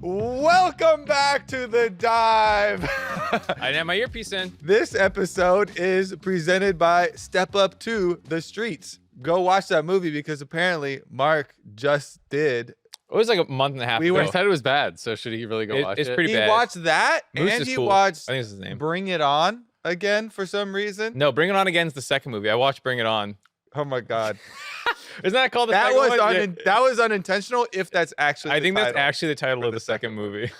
Welcome back to The Dive. I didn't have my earpiece in. This episode is presented by Step Up to the Streets. Go watch that movie because apparently Mark just did. It was like a month and a half ago. He said it was bad, so should he really go watch it? It's pretty bad. He watched that Moose and is he cool. watched I think it's his name. Bring It On again for some reason. No, Bring It On Again is the second movie. I watched Bring It On. Oh my God. Isn't that called the That second was one? that was unintentional if that's actually I the think title. that's actually the title of the second movie.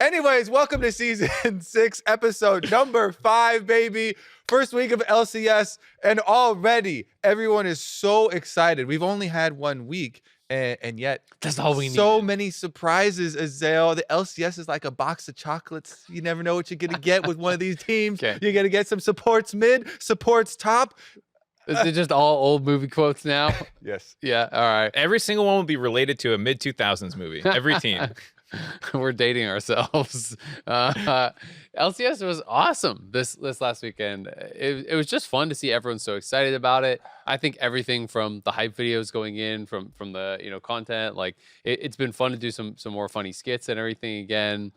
Anyways, welcome to season 6, episode number 5, baby. First week of LCS, and already everyone is so excited. We've only had 1 week, and yet That's all we need. so many surprises, Azael. The LCS is like a box of chocolates. You never know what you're gonna get with one of these teams. Okay. You're gonna get some supports mid, supports top. Is it just all old movie quotes now? Yes. Yeah, all right. Every single one will be related to a mid-2000s movie. Every team. We're dating ourselves. LCS was awesome this last weekend. It was just fun to see everyone so excited about it. I think everything from the hype videos going in, from the content, like it's been fun to do some more funny skits and everything again.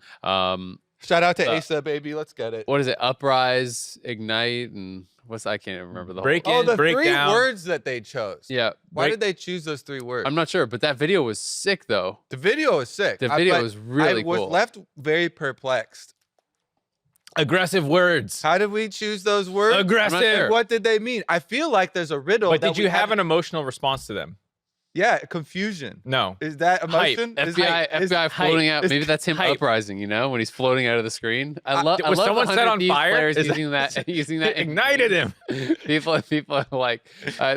Shout out to Asa, baby. Let's get it. What is it? Uprise, Ignite, and I can't even remember the Break whole. in, the break 3 down. words that they chose. Yeah. Why did they choose those 3 words? I'm not sure, but that video was sick though. The video is sick. The video but was really I was cool. left very perplexed. Aggressive words. How did we choose those words? Aggressive. And what did they mean? I feel like there's a riddle. But that did you we have haven't- an emotional response to them? Yeah, confusion. No. Is that emotion? Hype. Is FBI, it- is- FBI floating out. is- Maybe that's him hype. uprising. When he's floating out of the screen. I love. was someone set on fire? Players Is using that. Using that. Ignited him. People are like.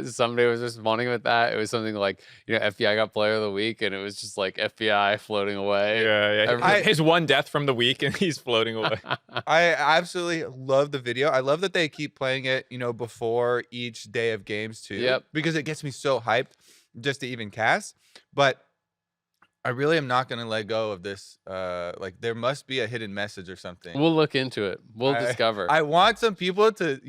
Somebody was responding with that. It was something like, FBI got Player of the Week, and it was just like FBI floating away. Yeah. His one death from the week, and he's floating away. I absolutely love the video. I love that they keep playing it, before each day of games too. Yep. Because it gets me so hyped just to even cast. But I really am not gonna let go of this. Like there must be a hidden message or something. We'll look into it. We'll discover. I want some people to,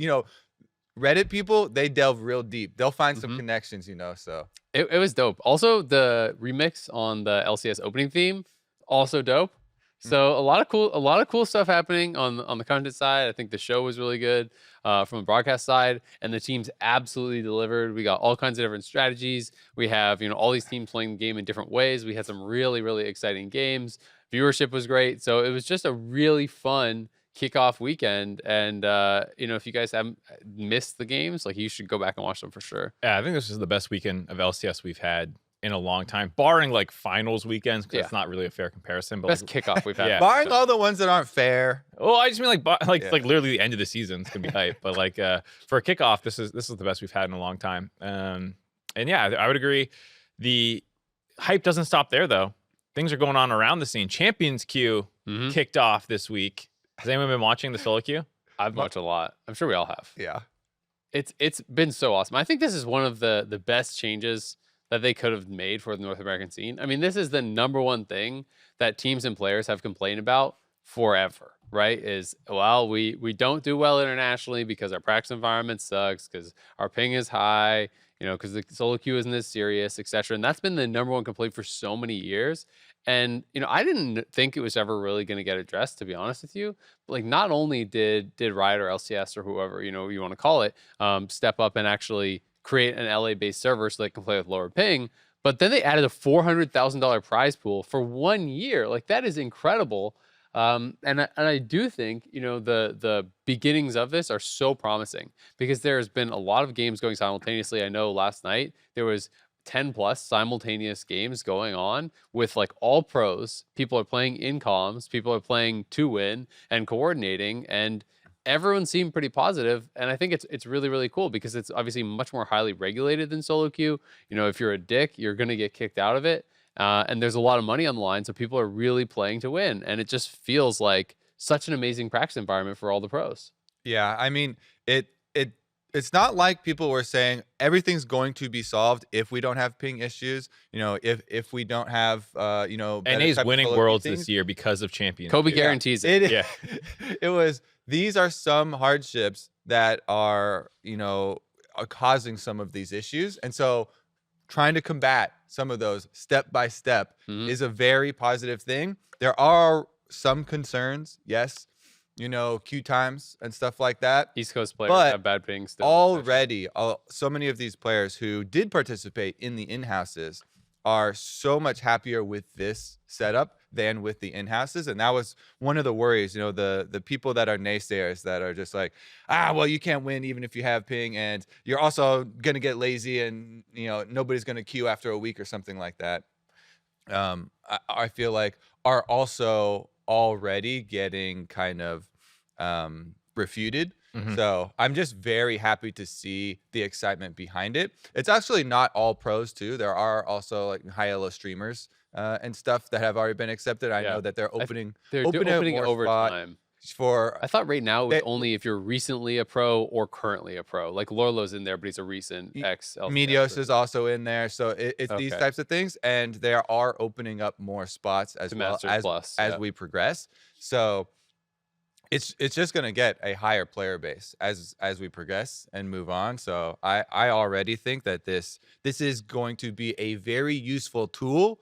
Reddit people, they delve real deep. They'll find some connections, so. It was dope. Also, the remix on the LCS opening theme, also dope. So a lot of cool stuff happening on the content side. I think the show was really good from the broadcast side, and the teams absolutely delivered. We got all kinds of different strategies. We have all these teams playing the game in different ways. We had some really exciting games. Viewership was great. So it was just a really fun kickoff weekend. And if you guys haven't missed the games, like you should go back and watch them for sure. Yeah, I think this is the best weekend of LCS we've had in a long time, barring like finals weekends, because it's not really a fair comparison. But Best kickoff we've had. Yeah. Barring all the ones that aren't fair. Well, I just mean like literally the end of the season. It's gonna be hype. But like for a kickoff, this is the best we've had in a long time. And yeah, I would agree. The hype doesn't stop there though. Things are going on around the scene. Champions Q kicked off this week. Has anyone been watching the solo queue? I've watched a lot. I'm sure we all have. Yeah. It's been so awesome. I think this is one of the best changes that they could have made for the North American scene. I mean, this is the #1 thing that teams and players have complained about forever, right? Is, well, we don't do well internationally because our practice environment sucks, because our ping is high, because the solo queue isn't as serious, etc. And that's been the #1 complaint for so many years. And, I didn't think it was ever really going to get addressed, to be honest with you. But, like, not only did Riot or LCS or whoever, you want to call it, step up and actually create an LA-based server so they can play with lower ping, but then they added a $400,000 prize pool for 1 year. Like, that is incredible. And I do think, the beginnings of this are so promising, because there's been a lot of games going simultaneously. I know last night there was 10 plus simultaneous games going on with like all pros. People are playing in comms, people are playing to win and coordinating, and everyone seemed pretty positive. And I think it's really cool, because it's obviously much more highly regulated than solo queue. If you're a dick, you're going to get kicked out of it. And there's a lot of money on the line, so people are really playing to win. And it just feels like such an amazing practice environment for all the pros. Yeah, I mean, it's not like people were saying everything's going to be solved if we don't have ping issues. If we don't have NA's winning worlds this year because of champions. Kobe guarantees it. It was, these are some hardships that are are causing some of these issues. And so trying to combat some of those step by step is a very positive thing. There are some concerns, yes, you know, queue times and stuff like that. East Coast players But have bad pings still. already, so many of these players who did participate in the in-houses are so much happier with this setup than with the in-houses. And that was one of the worries, you know, the people that are naysayers that are just like, well, you can't win even if you have ping, and you're also going to get lazy, and, you know, nobody's going to queue after a week or something like that. I feel like are also already getting kind of refuted. So I'm just very happy to see the excitement behind it. It's actually not all pros too. There are also like high elo streamers and stuff that have already been accepted. I know that they're opening more over spot time. for. I thought right now it was only if you're recently a pro or currently a pro. Like Lorlo's in there, but he's a recent ex. Medios is also in there, so it's these types of things, and they are opening up more spots as well as we progress. So it's just gonna get a higher player base as we progress and move on. So I already think that this is going to be a very useful tool.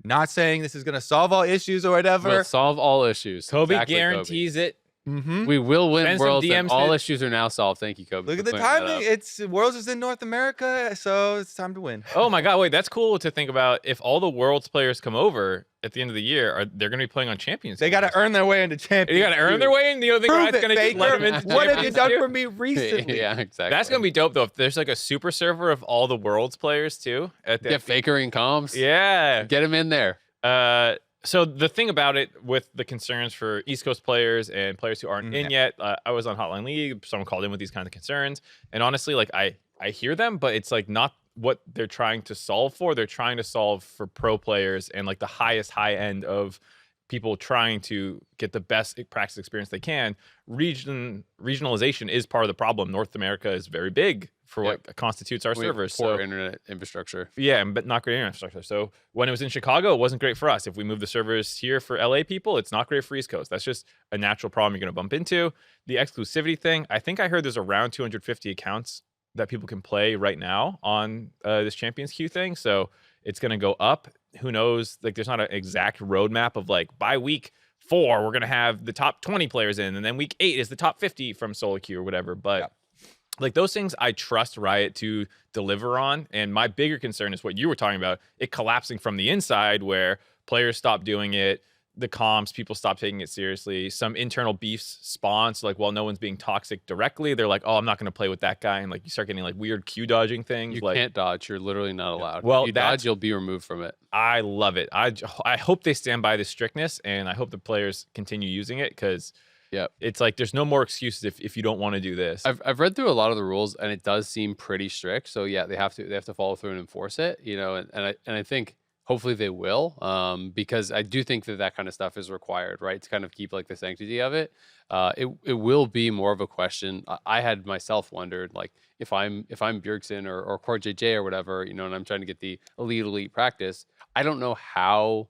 Not saying this is gonna solve all issues or whatever. We'll solve all issues. Kobe Exactly, guarantees it. We will win Send some Worlds, and DMs all to- issues are now solved. Thank you, Kobe. Look at for the clearing that timing. up. It's Worlds is in North America, so it's time to win. Oh my God, wait, that's cool to think about. If all the Worlds players come over at the end of the year, they're going to be playing on Champions. They got to earn their way into Champions. You got to earn their way in. You don't think Prove Riot's it, going to just let them Baker. into What have you Champions done too? for me recently? Yeah, exactly. That's going to be dope though. If there's like a super server of all the Worlds players too. Get Faker in comms. Yeah. Get him in there. So the thing about it with the concerns for East Coast players and players who aren't in yet, I was on Hotline League. Someone called in with these kinds of concerns, and honestly, like I hear them, but it's like not what they're trying to solve for. They're trying to solve for pro players and like the high end of people trying to get the best practice experience they can. Regionalization is part of the problem. North America is very big for what constitutes our servers. Poor so internet infrastructure. yeah, but not great internet infrastructure. So when it was in Chicago, it wasn't great for us. If we move the servers here for LA people, it's not great for East Coast. That's just a natural problem you're going to bump into. The exclusivity thing, I think I heard there's around 250 accounts that people can play right now on this Champions Queue thing. So it's going to go up. Who knows? Like, there's not an exact roadmap of like by week 4, we're going to have the top 20 players in, and then week 8 is the top 50 from solo queue or whatever. But like those things I trust Riot to deliver on. And my bigger concern is what you were talking about, it collapsing from the inside where players stop doing it, the comms, people stop taking it seriously, some internal beefs spawn. So like, while no one's being toxic directly, they're like, oh, I'm not going to play with that guy. And like, you start getting like weird queue dodging things. You like, can't dodge. You're literally not allowed. Well, if you dodge, you'll be removed from it. I love it. I hope they stand by this strictness, and I hope the players continue using it, because it's like there's no more excuses if you don't want to do this. I've read through a lot of the rules, and it does seem pretty strict. So yeah, they have to follow through and enforce it. You know, and I think hopefully they will, because I do think that kind of stuff is required, right, to kind of keep like the sanctity of it. It will be more of a question. I had myself wondered, like, if I'm Bjergsen or Core JJ or whatever, you know, and I'm trying to get the elite practice, I don't know how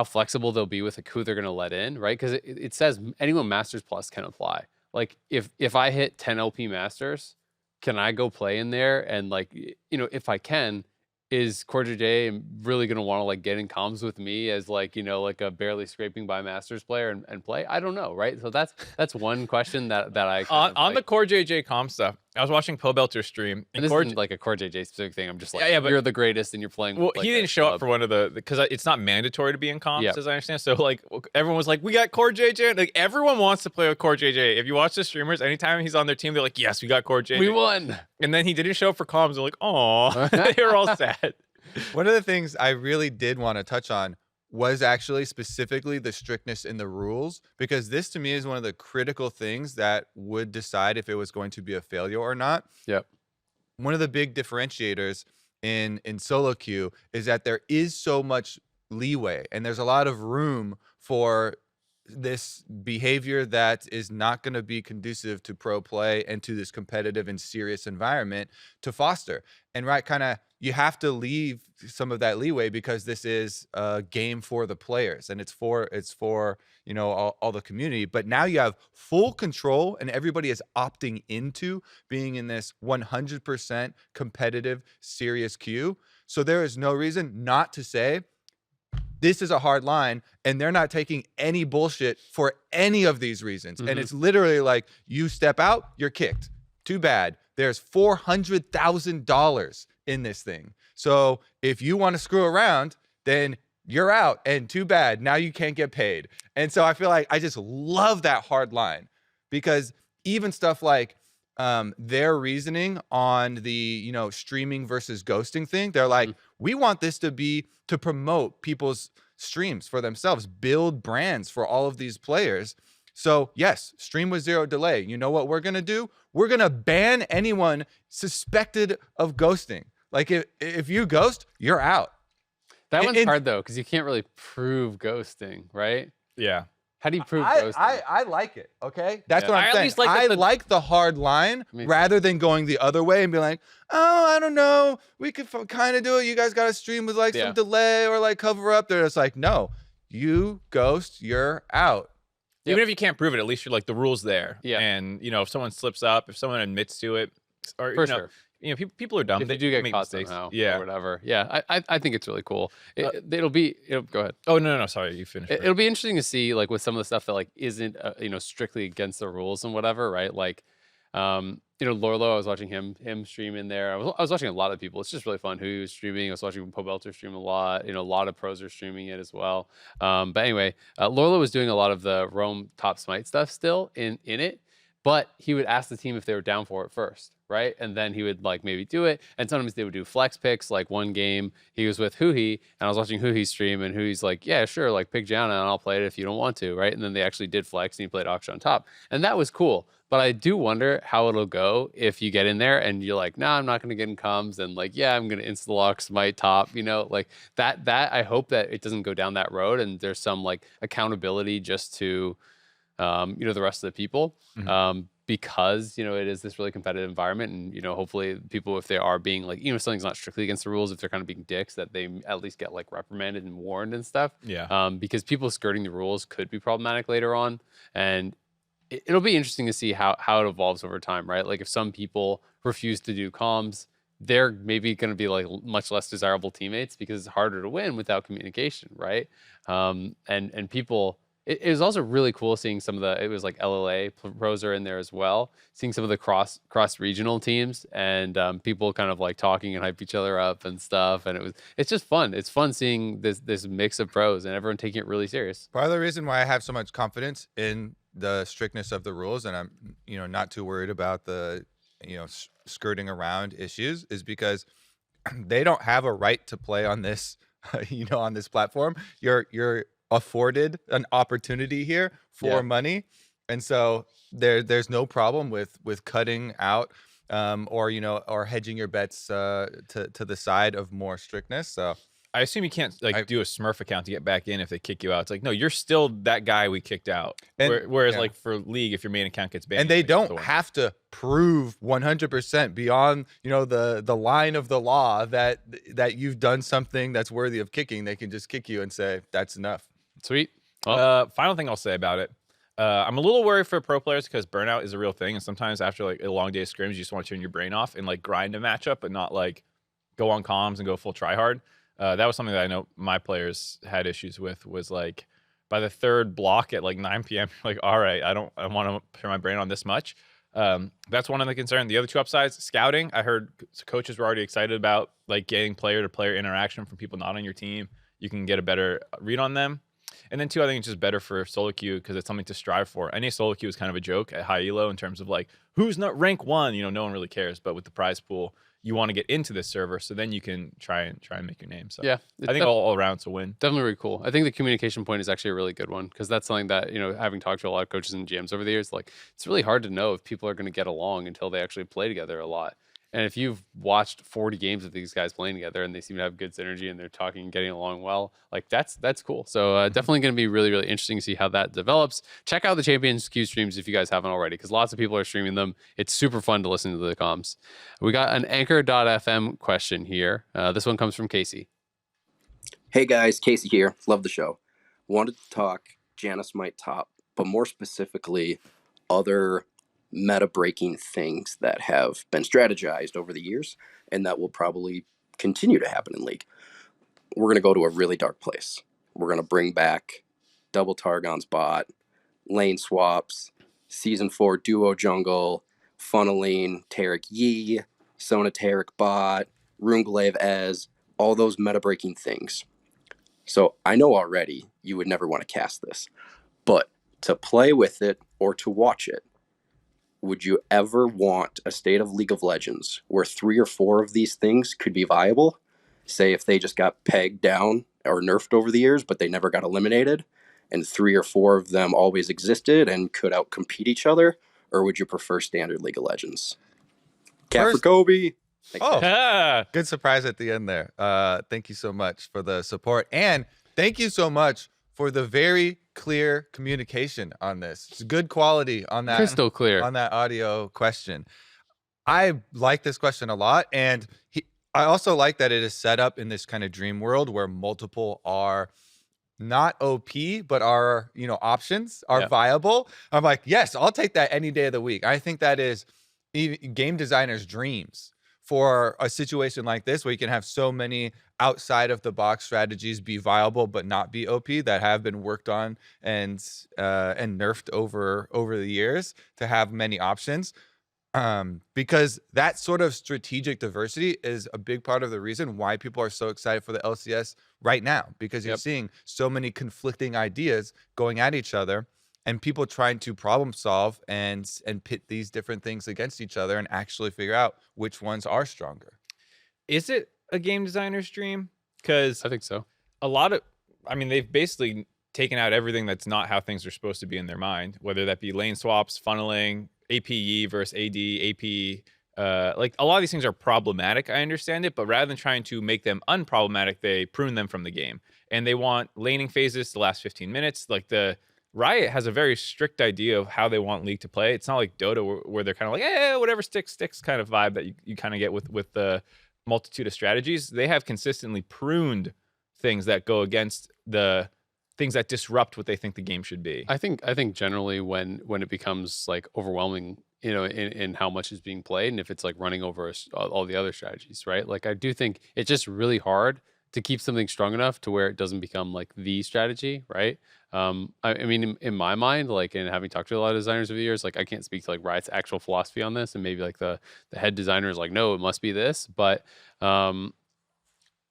flexible they'll be with who they're going to let in, right? Because it says anyone Masters Plus can apply. Like, if I hit 10 LP Masters, can I go play in there? And like, you know, if I can, is Core JJ really going to want to like get in comms with me as like, you know, like a barely scraping by Masters player and play? I don't know, right? So that's one question that I on the Core JJ comm stuff. I was watching Pobelter stream, and this isn't like a Core JJ specific thing. I'm just like, but you're the greatest, and you're playing. Well, with, like, he didn't show up for one of the, because it's not mandatory to be in comms, as I understand. So like everyone was like, we got Core JJ. Like everyone wants to play with Core JJ. If you watch the streamers, anytime he's on their team, they're like, yes, we got Core JJ. We won. And then he didn't show up for comms. They're like, oh, they're all sad. One of the things I really did want to touch on was actually specifically the strictness in the rules, because this to me is one of the critical things that would decide if it was going to be a failure or not. Yep. One of the big differentiators in solo queue is that there is so much leeway and there's a lot of room for this behavior that is not going to be conducive to pro play and to this competitive and serious environment to foster. And right, kind of, you have to leave some of that leeway because this is a game for the players and it's for you know, all the community. But now you have full control and everybody is opting into being in this 100% competitive, serious queue. So there is no reason not to say this is a hard line, and they're not taking any bullshit for any of these reasons. And it's literally like, you step out, you're kicked. Too bad. There's $400,000 in this thing. So if you want to screw around, then you're out, and too bad. Now you can't get paid. And so I feel like I just love that hard line, because even stuff like their reasoning on the, you know, streaming versus ghosting thing, they're like, we want this to be to promote people's streams for themselves, build brands for all of these players. So yes, stream with 0 delay. You know what we're gonna do? We're gonna ban anyone suspected of ghosting. Like if you ghost, you're out. That one's hard though, because you can't really prove ghosting, right? Yeah. How do you prove ghosting? I like it. Okay, that's what I'm I at saying. least like I that like the hard line rather than going the other way and be like, oh, I don't know, we could kind of do it. You guys got to stream with like some delay or like cover up. They're just like, no, you ghost, you're out. Even if you can't prove it, at least you're like, the rule's there. Yeah. And you know, if someone slips up, if someone admits to it, or you know, people are dumb. If they do get make caught mistakes. somehow, Yeah, or whatever. Yeah, I think it's really cool. It'll be. Go ahead. Oh no, sorry, you finished. It'll be interesting to see like with some of the stuff that like isn't you know, strictly against the rules and whatever, right? Like, you know, Lorlo, I was watching him stream in there. I was watching a lot of people. It's just really fun who he was streaming. I was watching Pobelter stream a lot. You know, a lot of pros are streaming it as well. But anyway, Lorlo was doing a lot of the roam top smite stuff still in it, but he would ask the team if they were down for it first. Right. And then he would like maybe do it. And sometimes they would do flex picks. Like one game he was with Huhi and I was watching Huhi stream and Huhi's like, yeah, sure. Like pick Janna and I'll play it if you don't want to. Right. And then they actually did flex and he played auction on top. And that was cool. But I do wonder how it'll go if you get in there and you're like, nah, I'm not going to get in comms. And like, yeah, I'm going to insta-lock smite top, you know, like that I hope that it doesn't go down that road. And there's some like accountability just to, you know, the rest of the people. Because, you know, it is this really competitive environment and, you know, hopefully people, if they are being like, you know, something's not strictly against the rules, if they're kind of being dicks, that they at least get like reprimanded and warned and stuff. Yeah. Because people skirting the rules could be problematic later on. And it'll be interesting to see how it evolves over time, right? Like if some people refuse to do comms, they're maybe going to be like much less desirable teammates because it's harder to win without communication, right? And people... It was also really cool seeing some of the, it was like LLA pros are in there as well, seeing some of the cross regional teams and people kind of like talking and hype each other up and stuff. And it's just fun. It's fun seeing this mix of pros and everyone taking it really serious. Part of the reason why I have so much confidence in the strictness of the rules and I'm, you know, not too worried about the, you know, skirting around issues is because they don't have a right to play on this, you know, on this platform. You're afforded an opportunity here for money, and so there's no problem with cutting out or, you know, or hedging your bets to the side of more strictness. So I assume you can't like do a Smurf account to get back in if they kick you out. It's like, no, you're still that guy we kicked out. Whereas like for League, if your main account gets banned, and they don't have to prove 100% beyond, you know, the line of the law that you've done something that's worthy of kicking. They can just kick you and say that's enough. Sweet. Well, final thing I'll say about it. I'm a little worried for pro players because burnout is a real thing. And sometimes after like a long day of scrims, you just want to turn your brain off and like grind a matchup, but not like go on comms and go full try hard. That was something that I know my players had issues with, was like by the third block at like 9 p.m., like, all right, I want to turn my brain on this much. That's one of the concerns. The other two upsides, scouting. I heard coaches were already excited about like getting player to player interaction from people not on your team. You can get a better read on them. And then two, I think it's just better for solo queue because it's something to strive for. NA solo queue is kind of a joke at high elo in terms of like, who's not rank 1? You know, no one really cares. But with the prize pool, you want to get into this server so then you can try and make your name. So yeah, I think all around it's a win. Definitely really cool. I think the communication point is actually a really good one because that's something that, you know, having talked to a lot of coaches and GMs over the years, like it's really hard to know if people are going to get along until they actually play together a lot. And if you've watched 40 games of these guys playing together and they seem to have good synergy and they're talking and getting along well, like that's cool. So definitely going to be really, really interesting to see how that develops. Check out the Champions Q streams if you guys haven't already, because lots of people are streaming them. It's super fun to listen to the comms. We got an Anchor.fm question here. This one comes from Casey. Hey guys, Casey here. Love the show. Wanted to talk Janna Smite top, but more specifically, other meta-breaking things that have been strategized over the years and that will probably continue to happen in League. We're going to go to a really dark place. We're going to bring back double Targon's bot, lane swaps, Season 4 duo jungle, funneling, Taric Yi, Sona Taric bot, Runglaive Ez, all those meta-breaking things. So I know already you would never want to cast this, but to play with it or to watch it, would you ever want a state of League of Legends where 3 or 4 of these things could be viable? Say if they just got pegged down or nerfed over the years, but they never got eliminated, and 3 or 4 of them always existed and could outcompete each other? Or would you prefer standard League of Legends? Cat for Kobe. Oh, good surprise at the end there. Thank you so much for the support. And thank you so much for the very clear communication on this. It's good quality on that. Crystal clear. On that audio question. I like this question a lot. And I also like that it is set up in this kind of dream world where multiple are not OP, but are, options are viable. I'm like, yes, I'll take that any day of the week. I think that is game designers' dreams for a situation like this where you can have so many outside of the box strategies be viable but not be OP that have been worked on and nerfed over the years to have many options. Because that sort of strategic diversity is a big part of the reason why people are so excited for the LCS right now, because you're seeing so many conflicting ideas going at each other and people trying to problem solve and pit these different things against each other and actually figure out which ones are stronger. Is it a game designer's dream? Because I think so. They've basically taken out everything that's not how things are supposed to be in their mind, whether that be lane swaps, funneling, APE versus AD, AP. Like a lot of these things are problematic. I understand it, but rather than trying to make them unproblematic, they prune them from the game. And they want laning phases to last 15 minutes. Like the Riot has a very strict idea of how they want League to play. It's not like Dota where they're kind of like, whatever sticks kind of vibe that you kind of get with the multitude of strategies. They have consistently pruned things that go against the things that disrupt what they think the game should be. I think generally when it becomes like overwhelming, in how much is being played, and if it's like running over all the other strategies, right? Like I do think it's just really hard to keep something strong enough to where it doesn't become like the strategy, right? In my mind, like, and having talked to a lot of designers over the years, like I can't speak to like Riot's actual philosophy on this, and maybe like the head designer is like, no, it must be this, but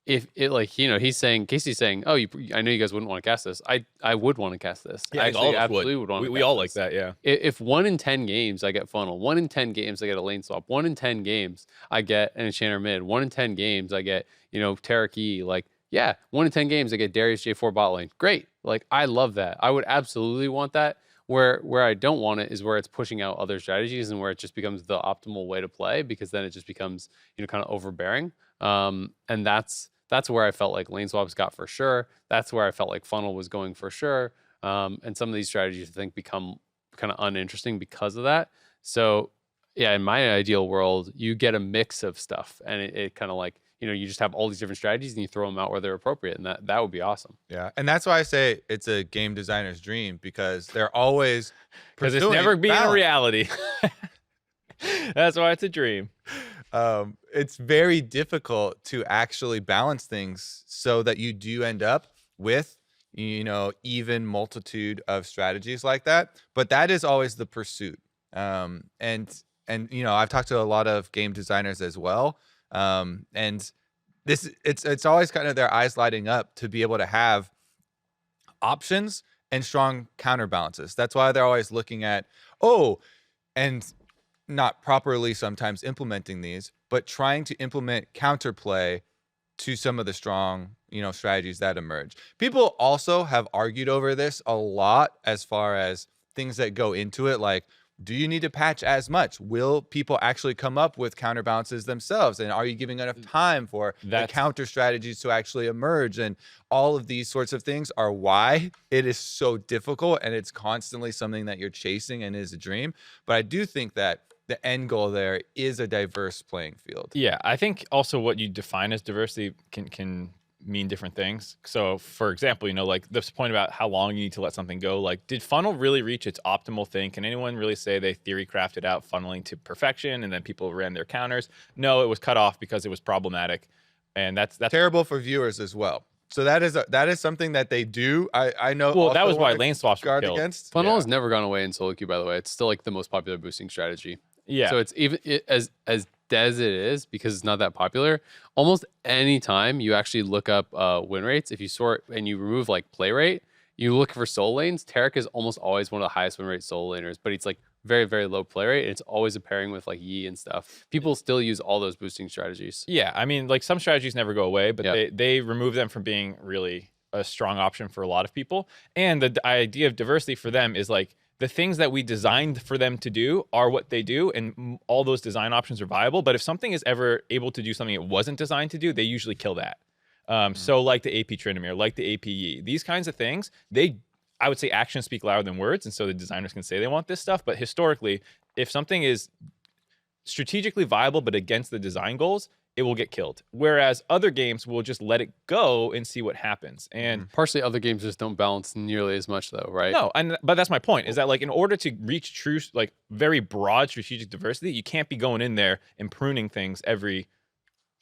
if it like Casey's saying, oh, I know you guys wouldn't want to cast this. I would want to cast this. Yeah, I actually all of us absolutely would want to. We all like that, yeah. If 1 in 10 games I get funnel, 1 in 10 games I get a lane swap, 1 in 10 games I get an enchanter mid, 1 in 10 games I get Taric E, like 1 in 10 games I get Darius J4 bot lane. Great, like I love that. I would absolutely want that. Where I don't want it is where it's pushing out other strategies and where it just becomes the optimal way to play, because then it just becomes kind of overbearing. And that's where I felt like lane swaps got for sure. That's where I felt like funnel was going for sure. And some of these strategies I think become kind of uninteresting because of that. So yeah, in my ideal world, you get a mix of stuff, and it kind of like, you just have all these different strategies and you throw them out where they're appropriate, and that would be awesome. Yeah, and that's why I say it's a game designer's dream, because they're always because it's never being a reality. That's why it's a dream. It's very difficult to actually balance things so that you do end up with even multitude of strategies like that, but that is always the pursuit. And I've talked to a lot of game designers as well, and it's always kind of their eyes lighting up to be able to have options and strong counterbalances. That's why they're always looking at and not properly sometimes implementing these, but trying to implement counterplay to some of the strong, strategies that emerge. People also have argued over this a lot as far as things that go into it, like do you need to patch as much? Will people actually come up with counterbalances themselves? And are you giving enough time for the counter strategies to actually emerge? And all of these sorts of things are why it is so difficult, and it's constantly something that you're chasing and is a dream. But I do think that the end goal there is a diverse playing field. Yeah, I think also what you define as diversity can mean different things. So for example, you know, like this point about how long you need to let something go, like did funnel really reach its optimal thing? Can anyone really say they theory crafted out funneling to perfection and then people ran their counters? No, it was cut off because it was problematic. And that's terrible for viewers as well. So that is something that they do. I know. Well, that was why lane swaps were guard killed. against. Funnel has never gone away in solo queue, by the way. It's still like the most popular boosting strategy. Yeah. So it's even as dead as it is, because it's not that popular. Almost any time you actually look up win rates, if you sort and you remove like play rate, you look for solo lanes. Taric is almost always one of the highest win rate solo laners, but it's like very, very low play rate. And it's always a pairing with like Yi and stuff. People still use all those boosting strategies. Yeah, I mean, like some strategies never go away, but they remove them from being really a strong option for a lot of people. And the idea of diversity for them is like the things that we designed for them to do are what they do, and all those design options are viable. But if something is ever able to do something it wasn't designed to do, they usually kill that. So like the AP Tryndamere, like the AP Yi, these kinds of things, I would say actions speak louder than words, and so the designers can say they want this stuff. But historically, if something is strategically viable but against the design goals, it will get killed. Whereas other games will just let it go and see what happens. And partially other games just don't balance nearly as much though, right? No, but that's my point, is that like in order to reach true, like very broad strategic diversity, you can't be going in there and pruning things every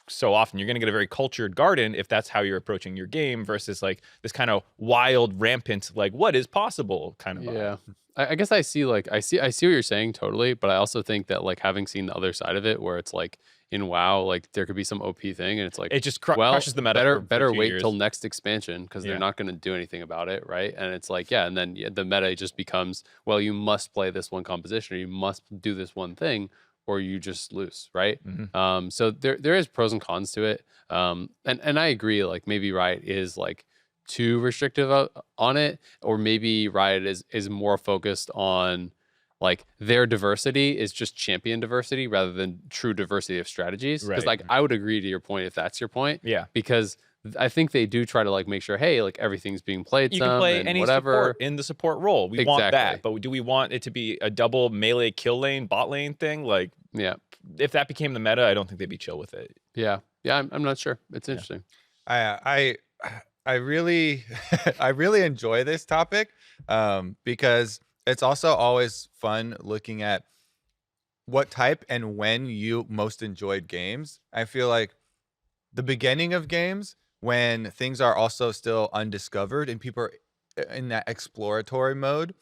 so often. You're going to get a very cultured garden if that's how you're approaching your game versus like this kind of wild, rampant, like what is possible kind of vibe. Yeah. I guess I see what you're saying totally, but I also think that like having seen the other side of it where it's like in WoW, like there could be some OP thing and it's like it just crushes the meta. Better wait years. till next expansion because they're not going to do anything about it, right? And it's like, and then the meta just becomes, well, you must play this one composition or you must do this one thing or you just lose, right? So there is pros and cons to it. And I agree, like maybe Riot is like too restrictive on it, or maybe Riot is more focused on like their diversity is just champion diversity rather than true diversity of strategies. Because like I would agree to your point if that's your point. Yeah. Because I think they do try to like make sure, hey, like everything's being played. You can play any support in the support role. We want that, but do we want it to be a double melee kill lane, bot lane thing? Like, yeah, if that became the meta, I don't think they'd be chill with it. Yeah, I'm not sure. It's interesting. I really I really enjoy this topic because it's also always fun looking at what type and when you most enjoyed games. I feel like the beginning of games, when things are also still undiscovered and people are in that exploratory mode,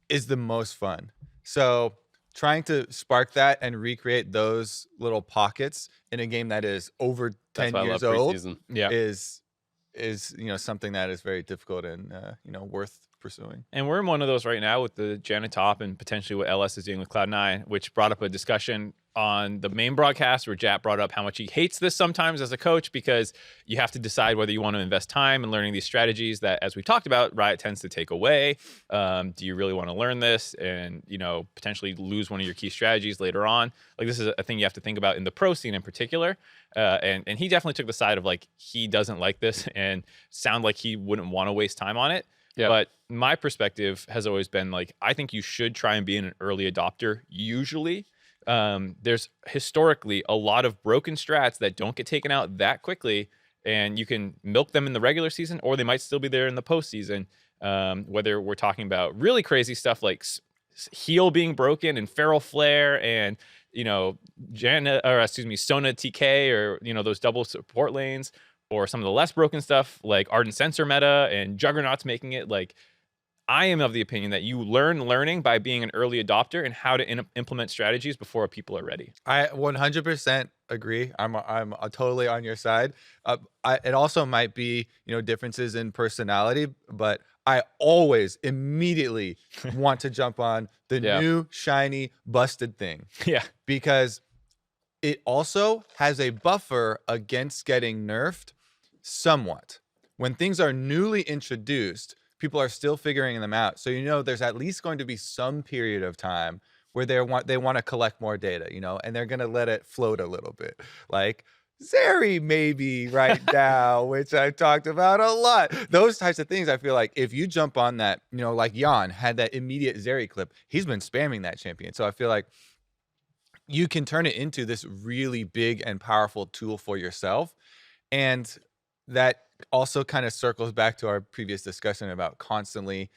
is the most fun. So trying to spark that and recreate those little pockets in a game that is over 10 years old is something that is very difficult and worth pursuing. And we're in one of those right now with the Janna top and potentially what LS is doing with Cloud9, which brought up a discussion on the main broadcast where Jap brought up how much he hates this sometimes as a coach, because you have to decide whether you want to invest time in learning these strategies that, as we talked about, Riot tends to take away. Do you really want to learn this and, potentially lose one of your key strategies later on? Like, this is a thing you have to think about in the pro scene in particular. And he definitely took the side of like, he doesn't like this and sound like he wouldn't want to waste time on it. Yeah. But my perspective has always been like, I think you should try and be an early adopter. Usually, there's historically a lot of broken strats that don't get taken out that quickly, and you can milk them in the regular season, or they might still be there in the postseason. Whether we're talking about really crazy stuff like heal being broken and feral flare and Sona TK, or those double support lanes, or some of the less broken stuff like Ardent Sensor meta and Juggernauts making it. Like, I am of the opinion that you learning by being an early adopter and how to implement strategies before people are ready. I 100% agree. I'm totally on your side. It also might be differences in personality, but I always immediately want to jump on the new shiny busted thing. Yeah, because it also has a buffer against getting nerfed somewhat. When things are newly introduced, people are still figuring them out. So, there's at least going to be some period of time where they want to collect more data, and they're going to let it float a little bit. Like Zeri maybe right now, which I've talked about a lot. Those types of things, I feel like if you jump on that, like Jan had that immediate Zeri clip, he's been spamming that champion. So I feel like you can turn it into this really big and powerful tool for yourself. And that also kind of circles back to our previous discussion about constantly,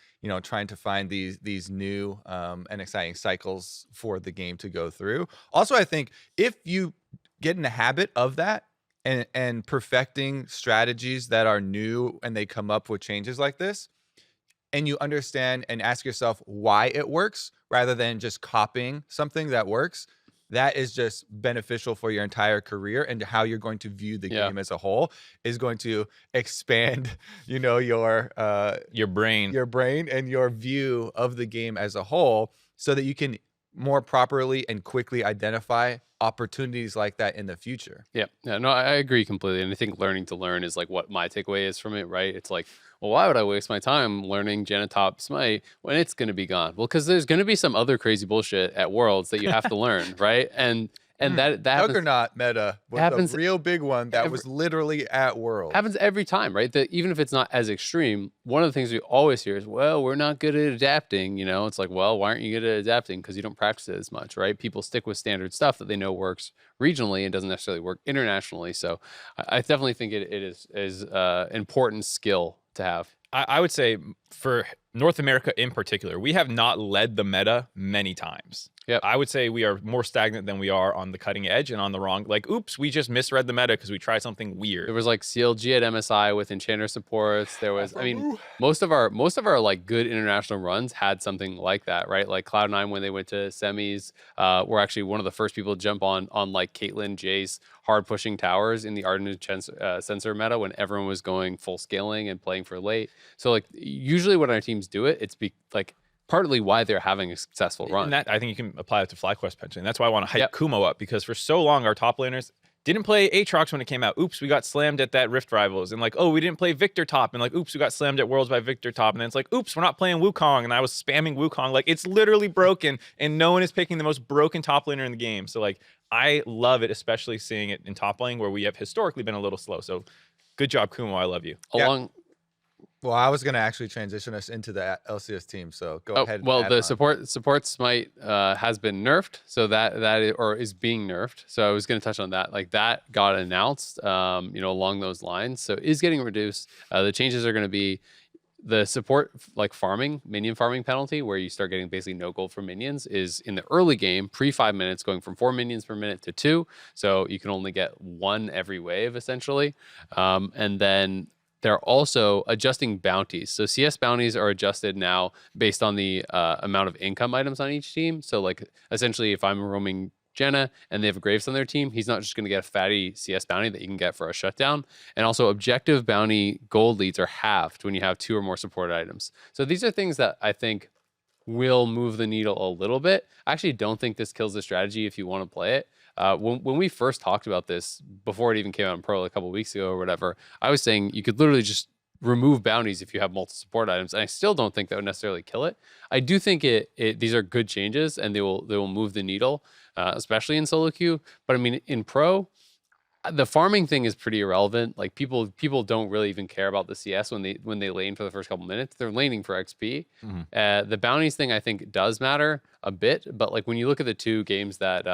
trying to find these new and exciting cycles for the game to go through. Also, I think if you get in the habit of that and perfecting strategies that are new and they come up with changes like this, and you understand and ask yourself why it works rather than just copying something that works, that is just beneficial for your entire career, and how you're going to view the game as a whole is going to expand, your brain and your view of the game as a whole, so that you can more properly and quickly identify opportunities like that in the future. Yeah, no, I agree completely. And I think learning to learn is like what my takeaway is from it, right? It's like, well, why would I waste my time learning Janna top Smite when it's going to be gone? Well, because there's going to be some other crazy bullshit at Worlds that you have to learn, right? And that happens, Juggernaut meta was happens, a real big one that was literally at Worlds. Happens every time, right? That even if it's not as extreme, one of the things we always hear is, well, we're not good at adapting. It's like, well, why aren't you good at adapting? Because you don't practice it as much, right? People stick with standard stuff that they know works regionally and doesn't necessarily work internationally. So I definitely think it is important skill to have. I would say for North America in particular, we have not led the meta many times. Yep. I would say we are more stagnant than we are on the cutting edge and on the wrong. Like, oops, we just misread the meta because we tried something weird. There was like CLG at MSI with Enchanter supports. There was, most of our like good international runs had something like that, right? Like Cloud9 when they went to semis, were actually one of the first people to jump on like Caitlyn, Jace, hard pushing towers in the Arden sensor meta when everyone was going full scaling and playing for late. So like usually when our teams do it, it's partly why they're having a successful run. And that, I think you can apply it to FlyQuest potentially. That's why I want to hype Kumo up, because for so long our top laners didn't play Aatrox when it came out. Oops, we got slammed at that Rift Rivals. And like, oh, we didn't play Victor top. And like, oops, we got slammed at Worlds by Victor top. And then it's like, oops, we're not playing Wukong. And I was spamming Wukong. Like, it's literally broken, and no one is picking the most broken top laner in the game. So like, I love it, especially seeing it in top lane where we have historically been a little slow. So good job, Kumo. I love you. Well, I was going to actually transition us into the LCS team, so go ahead. Well, the support Smite has been nerfed, so that is being nerfed. So I was going to touch on that. Like that got announced, along those lines. So it is getting reduced. The changes are going to be the support like minion farming penalty, where you start getting basically no gold for minions, is in the early game, pre 5 minutes, going from 4 minions per minute to 2. So you can only get 1 every wave essentially, and then they're also adjusting bounties. So CS bounties are adjusted now based on the amount of income items on each team. So like essentially if I'm roaming Janna and they have Graves on their team, he's not just going to get a fatty CS bounty that you can get for a shutdown. And also objective bounty gold leads are halved when you have 2 or more support items. So these are things that I think will move the needle a little bit. I actually don't think this kills the strategy if you want to play it. When we first talked about this, before it even came out in Pro like a couple of weeks ago or whatever, I was saying you could literally just remove bounties if you have multiple support items, and I still don't think that would necessarily kill it. I do think these are good changes, and they will move the needle, especially in solo queue. But I mean, in Pro, the farming thing is pretty irrelevant. Like people don't really even care about the CS when they lane for the first couple minutes. They're laning for XP. The bounties thing I think does matter a bit, but like when you look at the 2 games that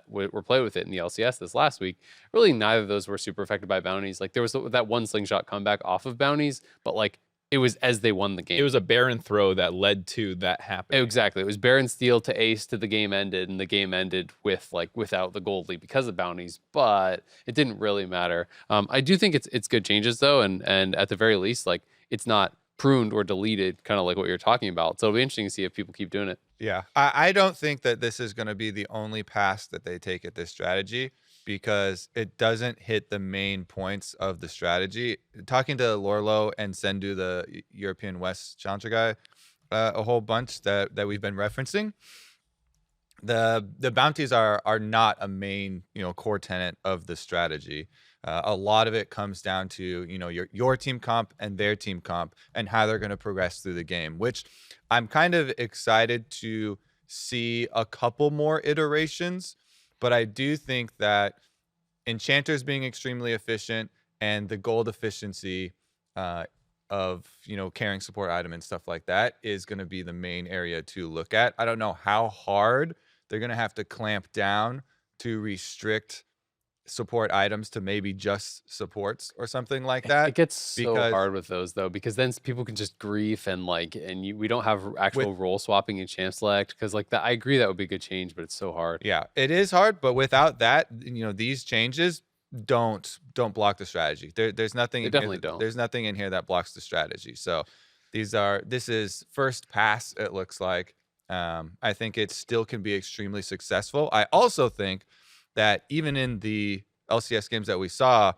were played with it in the LCS this last week, really neither of those were super affected by bounties. Like there was that one slingshot comeback off of bounties, but like it was as they won the game. It was a Baron throw that led to that happening. Exactly. It was Baron steal to ace to the game ended, and the game ended without the gold lead because of bounties, but it didn't really matter. I do think it's good changes though, and at the very least, like it's not pruned or deleted, kind of like what you're talking about. So it'll be interesting to see if people keep doing it. Yeah, I don't think that this is going to be the only pass that they take at this strategy, because it doesn't hit the main points of the strategy. Talking to Lorlo and Sendu, the European West challenger guy, a whole bunch that we've been referencing, the bounties are not a main, core tenet of the strategy. A lot of it comes down to, your team comp and their team comp and how they're going to progress through the game, which I'm kind of excited to see a couple more iterations. But I do think that enchanters being extremely efficient and the gold efficiency of carrying support item and stuff like that is going to be the main area to look at. I don't know how hard they're going to have to clamp down to restrict support items to maybe just supports or something like that. It gets so because hard with those though, because then people can just grief we don't have actual role swapping and champ select, because like that, I agree that would be a good change, but it's so hard. Yeah, it is hard, but without that, these changes don't block the strategy. There's nothing. They definitely don't. There's nothing in here that blocks the strategy. So this is first pass. It looks like. I think it still can be extremely successful. I also think that even in the LCS games that we saw,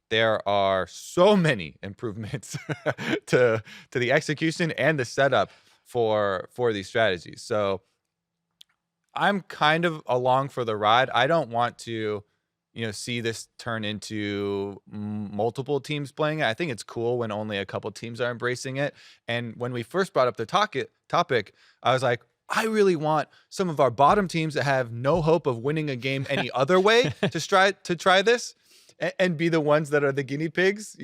there are so many improvements to the execution and the setup for these strategies. So I'm kind of along for the ride. I don't want to, see this turn into multiple teams playing it. I think it's cool when only a couple teams are embracing it. And when we first brought up the topic, I was like, I really want some of our bottom teams that have no hope of winning a game any other way to try this and be the ones that are the guinea pigs,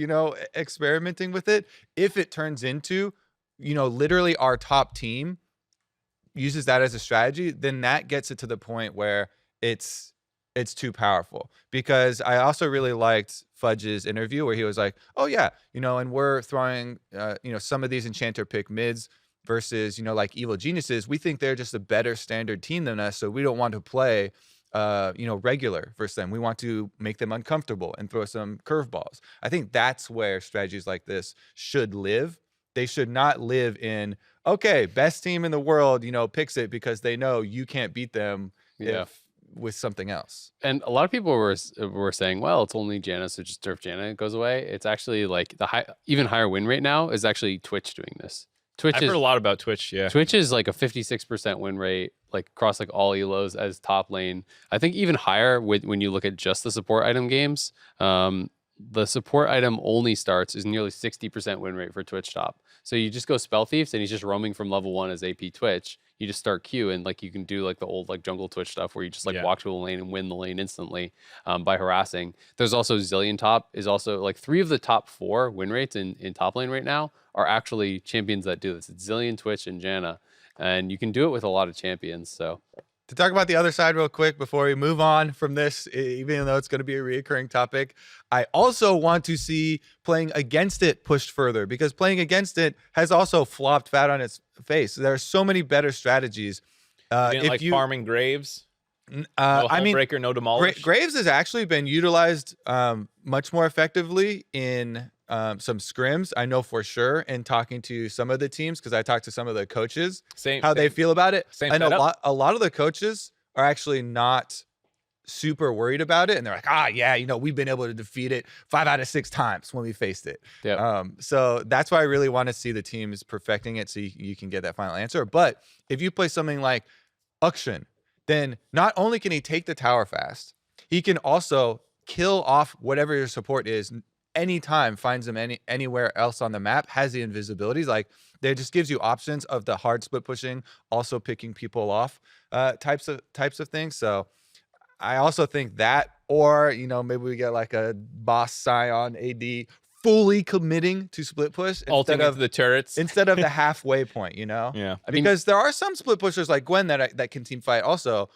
experimenting with it. If it turns into, literally our top team uses that as a strategy, then that gets it to the point where it's too powerful. Because I also really liked Fudge's interview where he was like, oh yeah, and we're throwing, some of these enchanter pick mids versus, like Evil Geniuses. We think they're just a better standard team than us. So we don't want to play, regular versus them. We want to make them uncomfortable and throw some curveballs. I think that's where strategies like this should live. They should not live in, okay, best team in the world, picks it because they know you can't beat them with something else. And a lot of people were saying, well, it's only Janna, so just nerf Janna, it goes away. It's actually like even higher win rate now is actually Twitch doing this. I've heard a lot about Twitch. Yeah, Twitch is like a 56% win rate, like across like all elos as top lane. I think even higher when you look at just the support item games. The support item only starts is nearly 60% win rate for Twitch top. So you just go Spell Thieves and he's just roaming from level 1 as AP Twitch. You just start Q and like you can do like the old like jungle Twitch stuff where you just like walk to a lane and win the lane instantly by harassing. There's also Zillion top is also like 3 of the top 4 win rates in top lane right now are actually champions that do this. It's Zillion, Twitch, and Janna. And you can do it with a lot of champions. So to talk about the other side real quick before we move on from this, even though it's going to be a reoccurring topic, I also want to see playing against it pushed further, because playing against it has also flopped fat on its face. There are so many better strategies. If you farming Graves, no Hullbreaker, no Demolish. Graves has actually been utilized much more effectively in some scrims. I know for sure in talking to some of the teams, because I talked to some of the coaches, they feel about it. And a lot of the coaches are actually not super worried about it, and they're like, we've been able to defeat it 5 out of 6 times when we faced it. So that's why I really want to see the teams perfecting it so you can get that final answer. But if you play something like Ukshin, then not only can he take the tower fast, he can also kill off whatever your support is anytime, finds them anywhere else on the map, has the invisibilities. Like, there just gives you options of the hard split pushing, also picking people off types of things. So I also think that, or maybe we get like a boss Scion AD fully committing to split push instead of the turrets, instead of the halfway point, because there are some split pushers like Gwen that can team fight also.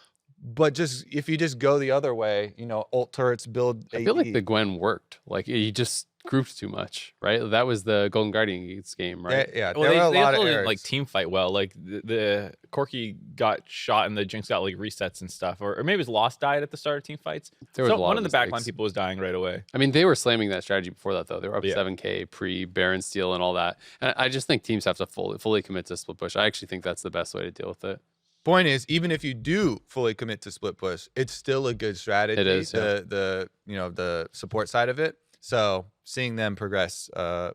But if you just go the other way, ult turrets build AD. I feel like the Gwen worked. Like, he just grouped too much, right? That was the Golden Guardians game, right? Yeah, well, there were a lot of didn't errors. like team fight well. Like the Corki got shot and the Jinx got like resets and stuff, or maybe his Lost died at the start of team fights. There was one of the backline people was dying right away. I mean, they were slamming that strategy before that though. They were up 7K pre Baron Steel and all that. And I just think teams have to fully commit to split push. I actually think that's the best way to deal with it. Point is, even if you do fully commit to split push, it's still a good strategy. It is, the support side of it. So seeing them progress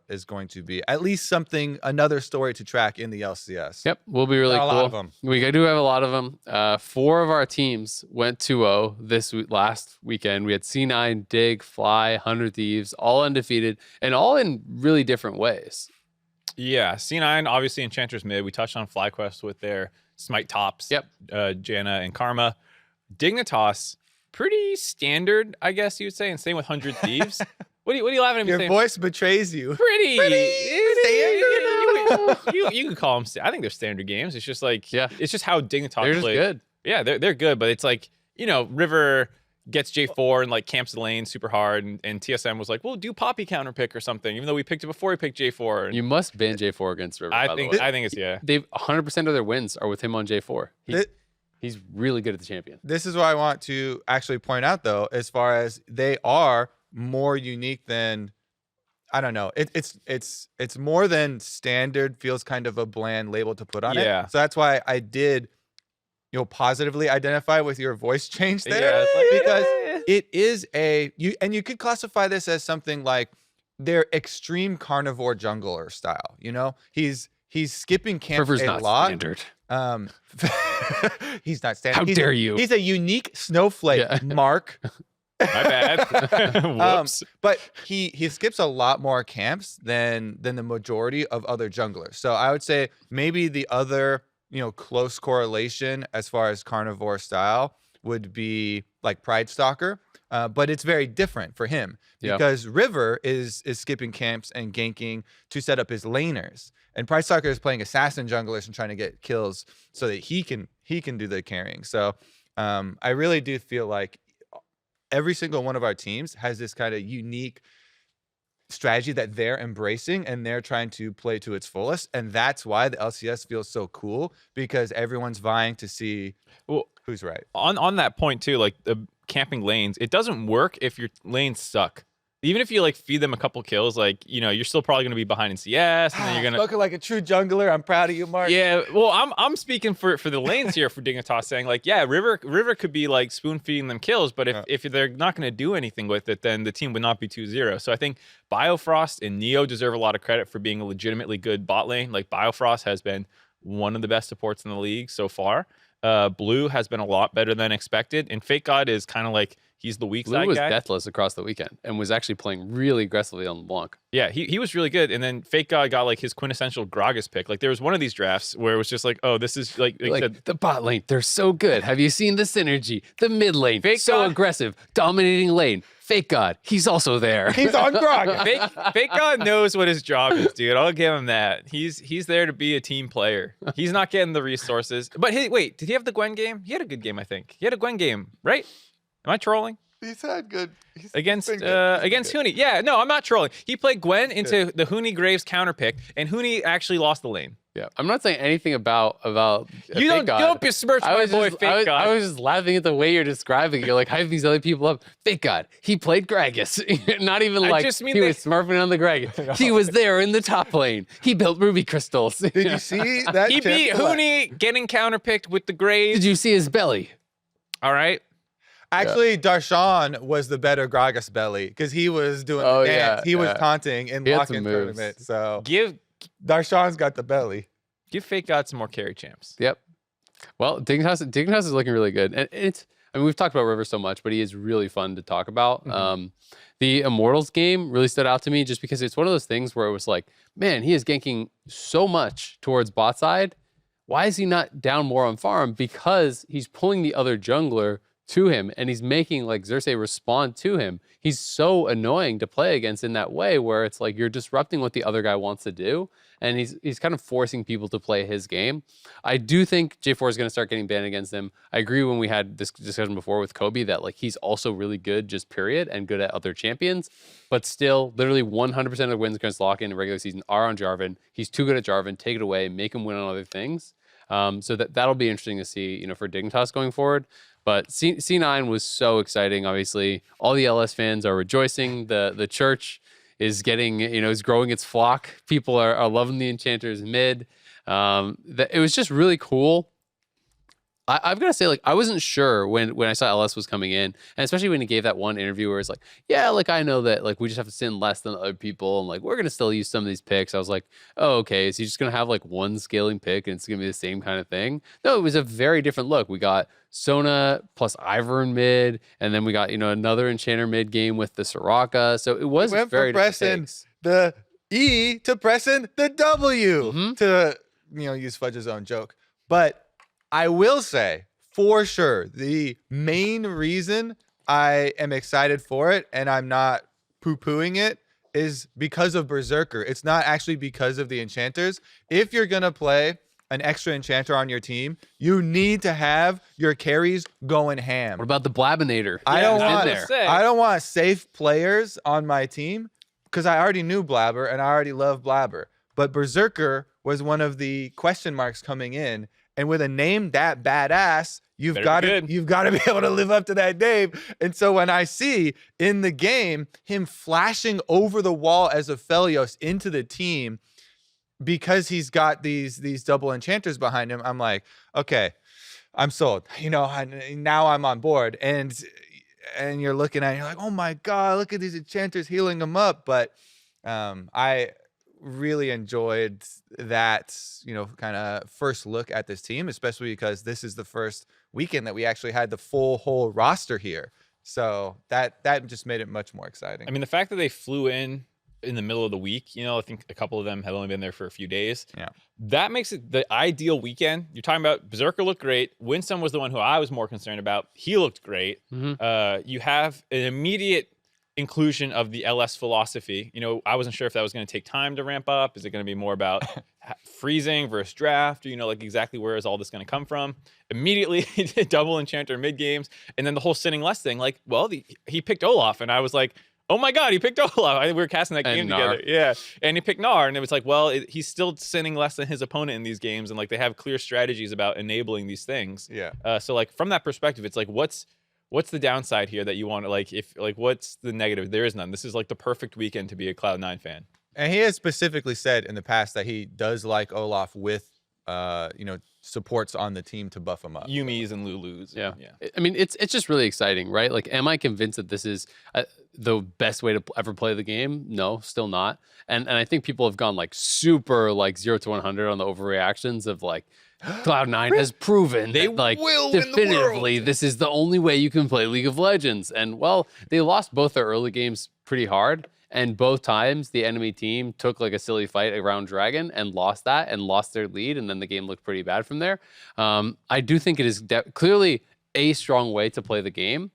is going to be at least another story to track in the LCS. Yep, will be really There are cool. a lot of them. We do have a lot of them. 4 of our teams went 2-0 last weekend. We had C9, Dig, Fly, 100 Thieves, all undefeated, and all in really different ways. Yeah, C9 obviously Enchantress mid. We touched on FlyQuest with their Smite tops. Yep. Janna and Karma. Dignitas, pretty standard, I guess you would say, and same with 100 Thieves. What are you laughing at me Your saying? voice betrays you. Pretty standard. You can call them. I think they're standard games. It's just like it's just how Dignitas They're just play. good. Yeah, they're good, but it's like River gets J4 and like camps the lane super hard, and TSM was like, "Well, do Poppy counter pick or something," even though we picked it before he picked J4. And You must ban J4 against River. I by think the way. I think it's They've 100% of their wins are with him on J4. He's really good at the champion. This is what I want to actually point out, though, as far as they are more unique than, I don't know. It's more than standard. Feels kind of a bland label to put on it. So that's why I did, positively identify with your voice change there, because it is and you could classify this as something like their extreme carnivore jungler style. He's skipping camps River's a not lot. standard. He's not standard. How dare you? He's a unique snowflake, Mark. My bad. Whoops. But he skips a lot more camps than the majority of other junglers. So I would say maybe the other, close correlation as far as carnivore style would be like Pride Stalker. But it's very different for him because River is skipping camps and ganking to set up his laners. And Pride Stalker is playing assassin junglers and trying to get kills so that he can do the carrying. So I really do feel like every single one of our teams has this kind of unique strategy that they're embracing and they're trying to play to its fullest. And that's why the LCS feels so cool, because everyone's vying to see who's right. On that point too, like the camping lanes, it doesn't work if your lanes suck. Even if you like feed them a couple kills, like you're still probably going to be behind in CS, and then you're gonna looking like a true jungler. I'm proud of you, Mark. Yeah, well, I'm speaking for the lanes here for Dignitas, saying like, yeah, River could be like spoon feeding them kills, but if they're not going to do anything with it, then the team would not be 2-0. So I think Biofrost and Neo deserve a lot of credit for being a legitimately good bot lane. Like Biofrost has been one of the best supports in the league so far. Blue has been a lot better than expected, and Fake God is kind of like he's the weak Blue side was guy. deathless across the weekend and was actually playing really aggressively on LeBlanc. Yeah, he was really good, and then Fake God got like his quintessential Gragas pick. Like there was one of these drafts where it was just like, oh, this is like the bot lane, they're so good. Have you seen the synergy? The mid lane, Fake so God. aggressive, dominating lane. Fake God, he's also there. He's on Grog. Fake God knows what his job is, dude. I'll give him that. He's there to be a team player. He's not getting the resources. But hey, wait, did he have the Gwen game? He had a good game, I think. He had a Gwen game, right? Am I trolling? He's had good. Against Huni. Yeah, no, I'm not trolling. He played Gwen into the Huni Graves counter pick, and Huni actually lost the lane. Yeah, I'm not saying anything about You don't besmirch my boy Fake God. I was just laughing at the way you're describing it. You're like hyping these other people up. Fake God, he played Gragas. Not even like just mean he was smurfing on the Gragas. He was there in the top lane. He built ruby crystals. Did you see that? He beat Huni getting counterpicked with the Graves. Did you see his belly? All right. Actually, Darshan was the better Gragas belly because he was doing the dance. He was taunting in He had lock-in some moves. tournament. So Give Darshan's got the belly. Fake God some more carry champs. Yep. Well, Dignitas is looking really good. And we've talked about River so much, but he is really fun to talk about. The Immortals game really stood out to me just because it's one of those things where it was like, man, he is ganking so much towards bot side. Why is he not down more on farm? Because he's pulling the other jungler to him and he's making like Xerxes respond to him. He's so annoying to play against in that way where it's like you're disrupting what the other guy wants to do and he's kind of forcing people to play his game. I do think J4 is going to start getting banned against him. I agree when we had this discussion before with Kobe that like he's also really good just period and good at other champions, but still literally 100% of the wins against lock-in in the regular season are on Jarvan. He's too good at Jarvan. Take it away, make him win on other things. So that'll be interesting to see, for Dignitas going forward. But C9 was so exciting. Obviously, all the LS fans are rejoicing. The church is getting, is growing its flock. People are loving the Enchanters mid. It was just really cool. I've got to say, like, I wasn't sure when I saw LS was coming in, and especially when he gave that one interview where it's like, yeah, like, I know that, like, we just have to sin less than other people, and, like, we're going to still use some of these picks. I was like, oh, okay, is he just going to have, like, one scaling pick, and it's going to be the same kind of thing? No, it was a very different look. We got Sona plus Ivor in mid, and then we got, you know, another Enchanter mid game with the Soraka, so it was went very from different pressing takes. the E to pressing the W Mhm. to, you know, use Fudge's own joke. But I will say, for sure, the main reason I am excited for it and I'm not poo-pooing it is because of Berserker. It's not actually because of the enchanters. If you're going to play an extra enchanter on your team, you need to have your carries going ham. What about the Blabinator? I Yeah, don't I was want gonna say. I don't want safe players on my team because I already knew Blabber and I already love Blabber. But Berserker was one of the question marks coming in, and with a name that badass, you've Better got be to good. be able to live up to that name. And so when I see in the game him flashing over the wall as a Felios into the team because he's got these double enchanters behind him, I'm like, okay, I'm sold. You know, now I'm on board. And you're looking at it, you're like, oh my God, look at these enchanters healing them up. But I really enjoyed that, you know, kind of first look at this team, especially because this is the first weekend that we actually had the full whole roster here. So that just made it much more exciting. I mean, the fact that they flew in the middle of the week, you know, I think a couple of them had only been there for a few days. Yeah. That makes it the ideal weekend. You're talking about Berserker looked great. Winston was the one who I was more concerned about. He looked great. You have an immediate inclusion of the LS philosophy. You know, I wasn't sure if that was going to take time to ramp up. Is it going to be more about freezing versus draft? Or, you know, like exactly where is all this going to come from? Immediately, he did double enchanter mid games. And then the whole sinning less thing, like, well, he picked Olaf. And I was like, oh my God, he picked Olaf. We were casting that game together. Yeah. And he picked Gnar. And it was like, well, he's still sinning less than his opponent in these games. And like they have clear strategies about enabling these things. Yeah. So like from that perspective, it's like, what's the downside here that you want to like, what's the negative? There is none. This is like the perfect weekend to be a Cloud9 fan. And he has specifically said in the past that he does like Olaf with, you know, supports on the team to buff him up. Yumis and Lulus. Yeah. Yeah. I mean, it's just really exciting, right? Like, am I convinced that this is the best way to ever play the game? No, still not. And I think people have gone like super like 0 to 100 on the overreactions of like Cloud9 has proven They that, like will win the definitively world. this is the only way you can play League of Legends. And well, they lost both their early games pretty hard. And both times the enemy team took like a silly fight around Dragon and lost that and lost their lead. And then the game looked pretty bad from there. I do think it is clearly a strong way to play the game.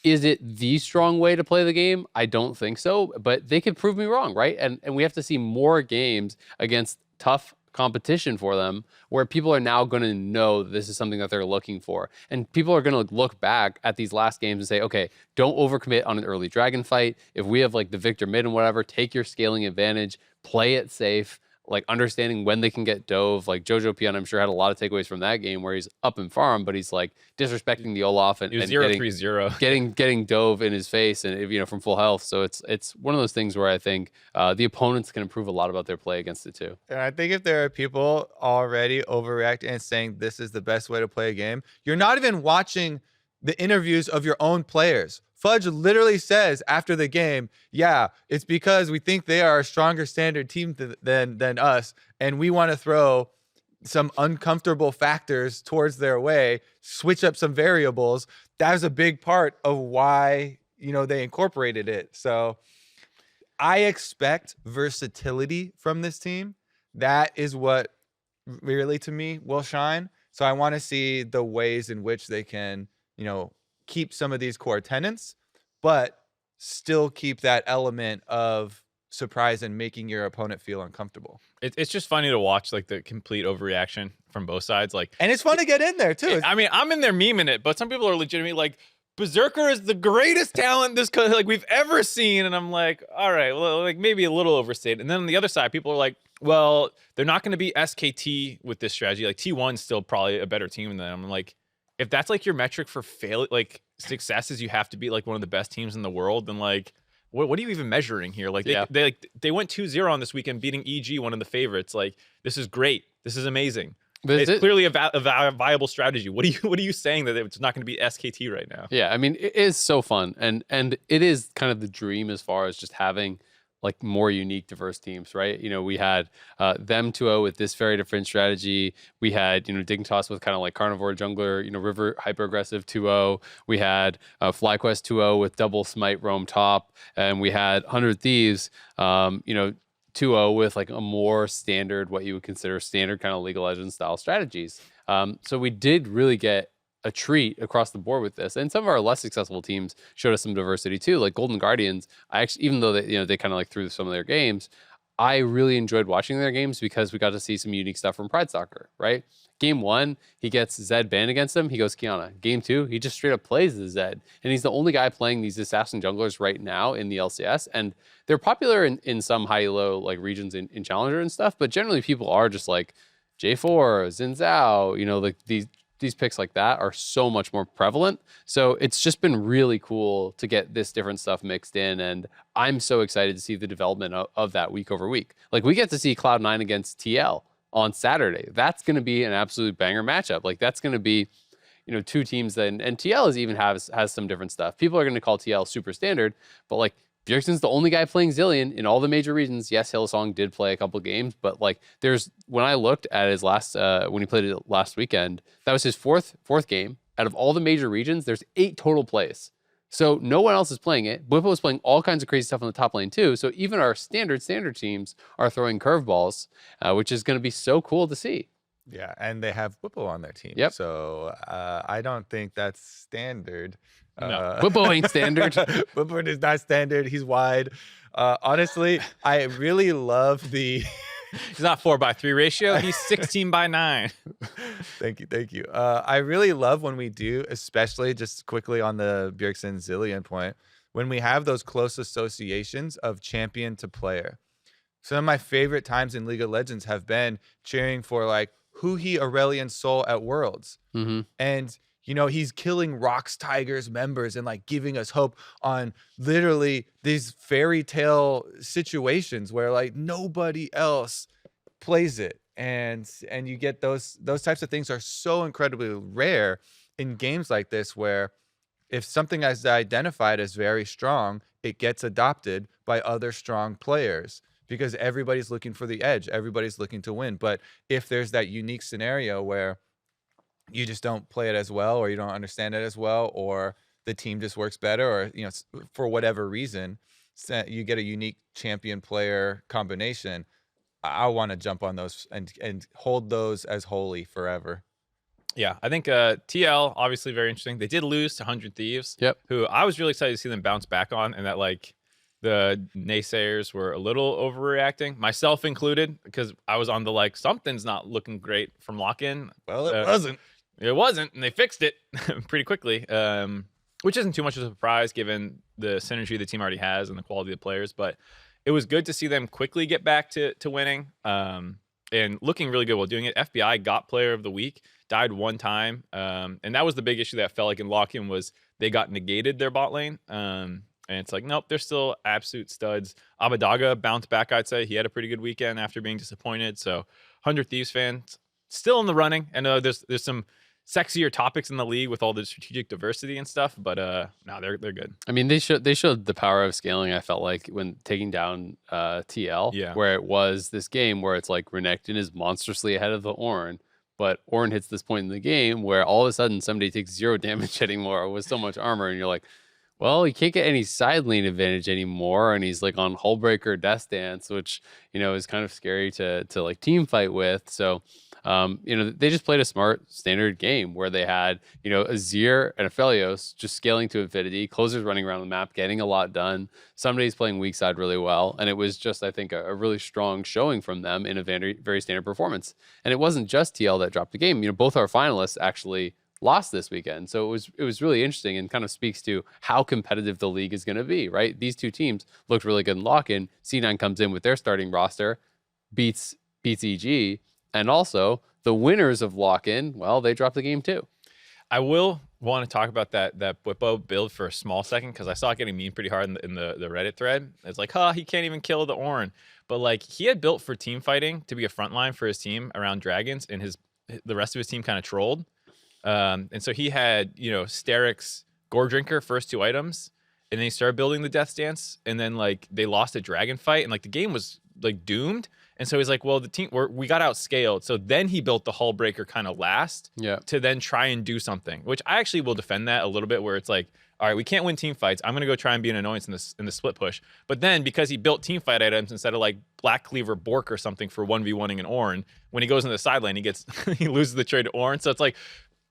Is it the strong way to play the game? I don't think so, but they could prove me wrong, right? And we have to see more games against tough competition for them where people are now going to know this is something that they're looking for. And people are going to look back at these last games and say, okay, don't overcommit on an early dragon fight. If we have like the Victor mid and whatever, take your scaling advantage, play it safe, like understanding when they can get dove. Like Jojo Pion, I'm sure, had a lot of takeaways from that game where he's up in farm, but he's like disrespecting the Olaf and, It was and 0-3-0. getting dove in his face and, you know, from full health. So it's one of those things where I think the opponents can improve a lot about their play against it too. And I think if there are people already overreacting and saying this is the best way to play a game, you're not even watching the interviews of your own players. Fudge literally says after the game, yeah, it's because we think they are a stronger standard team than us, and we want to throw some uncomfortable factors towards their way, switch up some variables. That was a big part of why, you know, they incorporated it. So I expect versatility from this team. That is what really, to me, will shine. So I want to see the ways in which they can, you know, keep some of these core tenets, but still keep that element of surprise and making your opponent feel uncomfortable. It's just funny to watch like the complete overreaction from both sides. Like, And it's fun to get in there too. I mean, I'm in there memeing it, but some people are legitimately like, Berserker is the greatest talent like we've ever seen, and I'm like, all right, well, like maybe a little overstated. And then on the other side, people are like, well, they're not going to be SKT with this strategy. Like T1 is still probably a better team than them. I'm like, if that's like your metric for like success is you have to be like one of the best teams in the world, then like what are you even measuring here? Like they went 2-0 on this weekend, beating EG, one of the favorites. Like, this is great. This is amazing. It's clearly a viable strategy. What are you saying that it's not going to be SKT right now? Yeah, I mean, it is so fun, and it is kind of the dream as far as just having like more unique, diverse teams, right? You know, we had them 2-0 with this very different strategy. We had, Dignitas with kind of like Carnivore Jungler, River hyper aggressive 2-0. We had FlyQuest 2-0 with double smite roam top, and we had 100 Thieves, 2-0 with like a more standard, what you would consider standard kind of League of Legends style strategies. So we did really get a treat across the board with this, and some of our less successful teams showed us some diversity too. Like Golden Guardians, I actually, even though they kind of like threw some of their games, I really enjoyed watching their games because we got to see some unique stuff from Pride Soccer. Right, game 1, he gets Zed banned against him. He goes Kiana. Game 2, he just straight up plays the Zed, and he's the only guy playing these assassin junglers right now in the LCS, and they're popular in some high-low like regions in Challenger and stuff. But generally, people are just like J4, Xin Zhao, like these picks like that are so much more prevalent. So it's just been really cool to get this different stuff mixed in. And I'm so excited to see the development of that week over week. Like we get to see Cloud9 against TL on Saturday. That's going to be an absolute banger matchup. Like that's going to be, two teams that, and TL even has some different stuff. People are going to call TL super standard, but like Bjergsen's the only guy playing Zilean in all the major regions. Yes, Hillsong did play a couple games, but like when I looked at his last when he played it last weekend, that was his fourth game. Out of all the major regions, there's 8 total plays. So no one else is playing it. Bwipo is playing all kinds of crazy stuff on the top lane too. So even our standard teams are throwing curveballs, which is going to be so cool to see. Yeah, and they have Bwipo on their team. Yep. So I don't think that's standard. No. Bwipo ain't standard. Bwipo is not standard. He's wide. Honestly, I really love the... He's not 4-by-3 ratio. He's 16-by-9. Thank you. I really love when we do, especially just quickly on the Bjergsen Zilean point, when we have those close associations of champion to player. Some of my favorite times in League of Legends have been cheering for like Huhi Aurelian Soul at Worlds. Mm-hmm. And he's killing Rocks Tigers members and like giving us hope on literally these fairy tale situations where like nobody else plays it. And you get those types of things are so incredibly rare in games like this, where if something is identified as very strong, it gets adopted by other strong players because everybody's looking for the edge. Everybody's looking to win. But if there's that unique scenario where you just don't play it as well, or you don't understand it as well, or the team just works better, or for whatever reason, you get a unique champion player combination. I want to jump on those and hold those as holy forever. Yeah, I think TL obviously very interesting. They did lose to 100 Thieves. Yep. Who I was really excited to see them bounce back on, and that like the naysayers were a little overreacting, myself included, because I was on the like something's not looking great from lock-in. Well, it wasn't. It wasn't, and they fixed it pretty quickly, which isn't too much of a surprise given the synergy the team already has and the quality of the players. But it was good to see them quickly get back to winning and looking really good while doing it. FBI got Player of the Week, died one time, and that was the big issue that felt like in lock-in was they got negated their bot lane. And it's like, nope, they're still absolute studs. Abadaga bounced back, I'd say. He had a pretty good weekend after being disappointed. So 100 Thieves fans still in the running. I know there's some sexier topics in the league with all the strategic diversity and stuff, but no, they're good. I mean, they showed the power of scaling. I felt like when taking down TL, where it was this game where it's like Renekton is monstrously ahead of the Ornn, but Ornn hits this point in the game where all of a sudden somebody takes 0 damage anymore with so much armor, and you're like, well, he can't get any side lane advantage anymore, and he's like on Hullbreaker Death Dance, which is kind of scary to like team fight with. So they just played a smart standard game where they had, Azir and Aphelios just scaling to infinity, closers running around the map, getting a lot done. Somebody's playing weak side really well. And it was just, I think, a really strong showing from them in a very, very standard performance. And it wasn't just TL that dropped the game. Both our finalists actually lost this weekend. So it was really interesting and kind of speaks to how competitive the league is going to be, right? These two teams looked really good in lock-in. C9 comes in with their starting roster, beats EG, and also the winners of lock-in, well, they dropped the game too. I will want to talk about that Bwipo build for a small second, because I saw it getting memed pretty hard in the Reddit thread. It's like, he can't even kill the Ornn. But like, he had built for team fighting to be a frontline for his team around dragons, and his the rest of his team kind of trolled. And so he had, Starix Gore Drinker first 2 items, and then he started building the Death Stance, and then like they lost a dragon fight, and like the game was like doomed. And so he's like, well, the team we got outscaled. So then he built the Hull Breaker kind of last to then try and do something, which I actually will defend that a little bit, where it's like, all right, we can't win team fights. I'm gonna go try and be an annoyance in the split push. But then because he built team fight items instead of like Black Cleaver Bork or something for 1v1ing an Ornn, when he goes in the side lane, he loses the trade to Ornn. So it's like,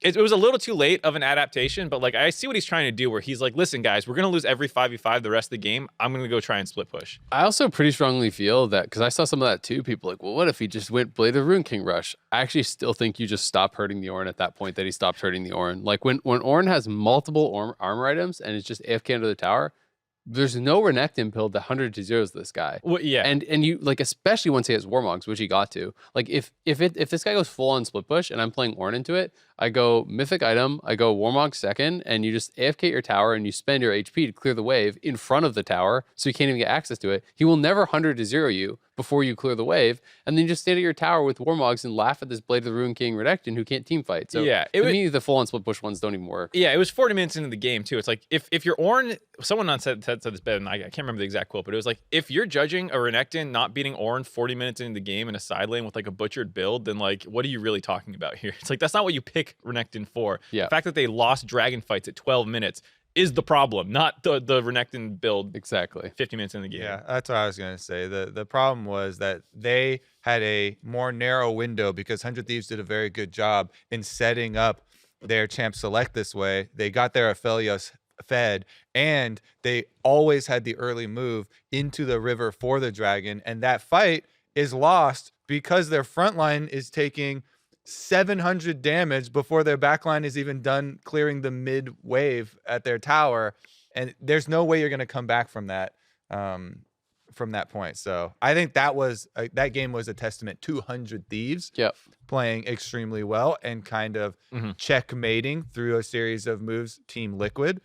it was a little too late of an adaptation, but like I see what he's trying to do, where he's like, listen, guys, we're gonna lose every 5v5 the rest of the game. I'm gonna go try and split push. I also pretty strongly feel that, because I saw some of that too. People like, well, what if he just went Blade of Rune King Rush? I actually still think you just stop hurting the Ornn at that point that he stopped hurting the Ornn. Like when Ornn has multiple armor items and it's just AFK under the tower, there's no Renekton build that 100 to 0s this guy. Well, yeah. And you like, especially once he has Warmogs, which he got to. Like if this guy goes full on split push and I'm playing Ornn into it, I go mythic item, I go Warmog second, and you just AFK your tower and you spend your HP to clear the wave in front of the tower, so you can't even get access to it. He will never 100 to 0 you before you clear the wave, and then you just stand at your tower with Warmogs and laugh at this Blade of the Rune King Renekton who can't team fight. So yeah, to me, the full on split push ones don't even work. Yeah, it was 40 minutes into the game too. It's like if you're Ornn, someone on said this better than I can't remember the exact quote, but it was like, if you're judging a Renekton not beating Ornn 40 minutes into the game in a side lane with like a butchered build, then like what are you really talking about here? It's like, that's not what you pick Renekton for. Yeah. The fact that they lost dragon fights at 12 minutes is the problem, not the Renekton build Exactly. 50 minutes in the game. Yeah, that's what I was gonna say. The problem was that they had a more narrow window, because 100 Thieves did a very good job in setting up their champ select this way. They got their Aphelios fed, and they always had the early move into the river for the dragon, and that fight is lost because their front line is taking 700 damage before their backline is even done clearing the mid wave at their tower, and there's no way you're going to come back from that point. So I think that game was a testament to 100 Thieves playing extremely well and kind of checkmating through a series of moves Team Liquid.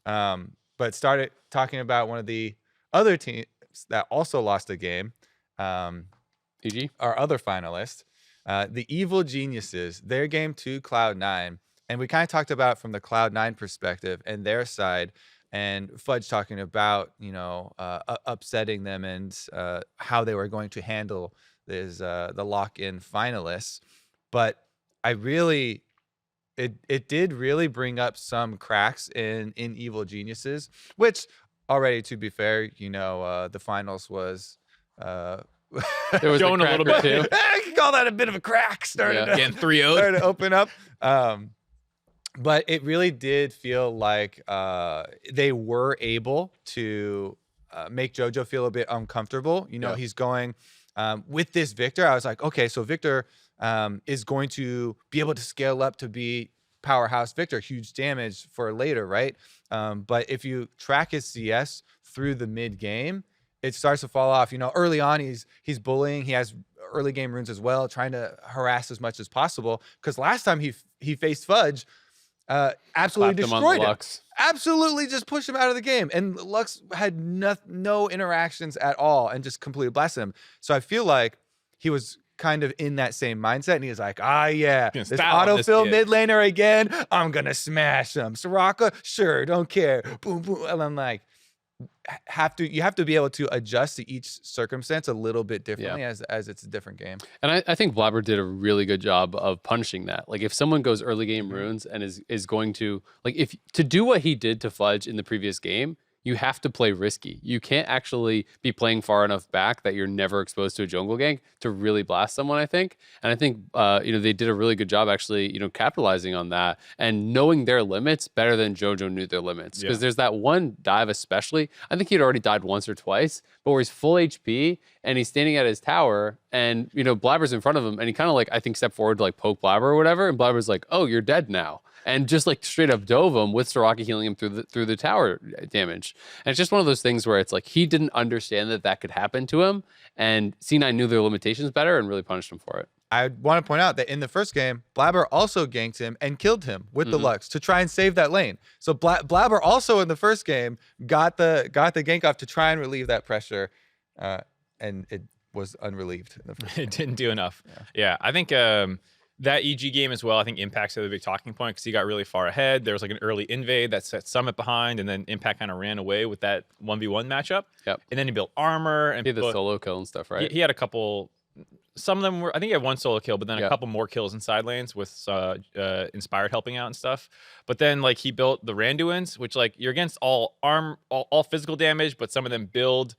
But started talking about one of the other teams that also lost a game, EG, our other finalist. The Evil Geniuses, their game to Cloud9. And we kind of talked about from the Cloud9 perspective and their side, and Fudge talking about, upsetting them and how they were going to handle this, the lock-in finalists. But it did really bring up some cracks in Evil Geniuses, which already, to be fair, the finals was... There was Showing a little bit too. I can call that a bit of a crack. Started Again, 3-0. started to open up. But it really did feel like they were able to make JoJo feel a bit uncomfortable. He's going with this Victor. I was like, okay, so Victor is going to be able to scale up to be powerhouse Victor, huge damage for later, right? But if you track his CS through the mid game, it starts to fall off. Early on, he's bullying. He has early game runes as well, trying to harass as much as possible. Because last time he faced Fudge, absolutely destroyed him. Absolutely just pushed him out of the game. And Lux had no interactions at all and just completely blasted him. So I feel like he was kind of in that same mindset. And he was like, this autofill mid laner again. I'm going to smash him. Soraka, sure, don't care. Boom, boom. And I'm like, you have to be able to adjust to each circumstance a little bit differently as it's a different game. And I think Blabber did a really good job of punishing that. Like if someone goes early game runes and is going to, like, if to do what he did to Fudge in the previous game, you have to play risky. You can't actually be playing far enough back that you're never exposed to a jungle gank to really blast someone, I think. And I think, they did a really good job actually, capitalizing on that and knowing their limits better than JoJo knew their limits. Because there's that one dive especially, I think he'd already died once or twice, but where he's full HP and he's standing at his tower and, Blabber's in front of him and he kind of like, I think, stepped forward to like poke Blabber or whatever. And Blabber's like, oh, you're dead now. And just like straight up dove him with Soraka healing him through the tower damage. And it's just one of those things where it's like he didn't understand that could happen to him, and C9 knew their limitations better and really punished him for it. I want to point out that in the first game, Blabber also ganked him and killed him with the Lux to try and save that lane. So Blabber also in the first game got the gank off to try and relieve that pressure, and it was unrelieved. It didn't do enough. Yeah, I think that EG game as well, I think Impact's the big talking point because he got really far ahead. There was like an early invade that set Summit behind, and then Impact kind of ran away with that 1v1 matchup. Yep. And then he built armor. And He had the solo kill and stuff, right? He had a couple. Some of them were, I think he had one solo kill, but then a Yep. couple more kills in side lanes with Inspired helping out and stuff. But then like he built the Randuins, which like you're against all physical damage, but some of them build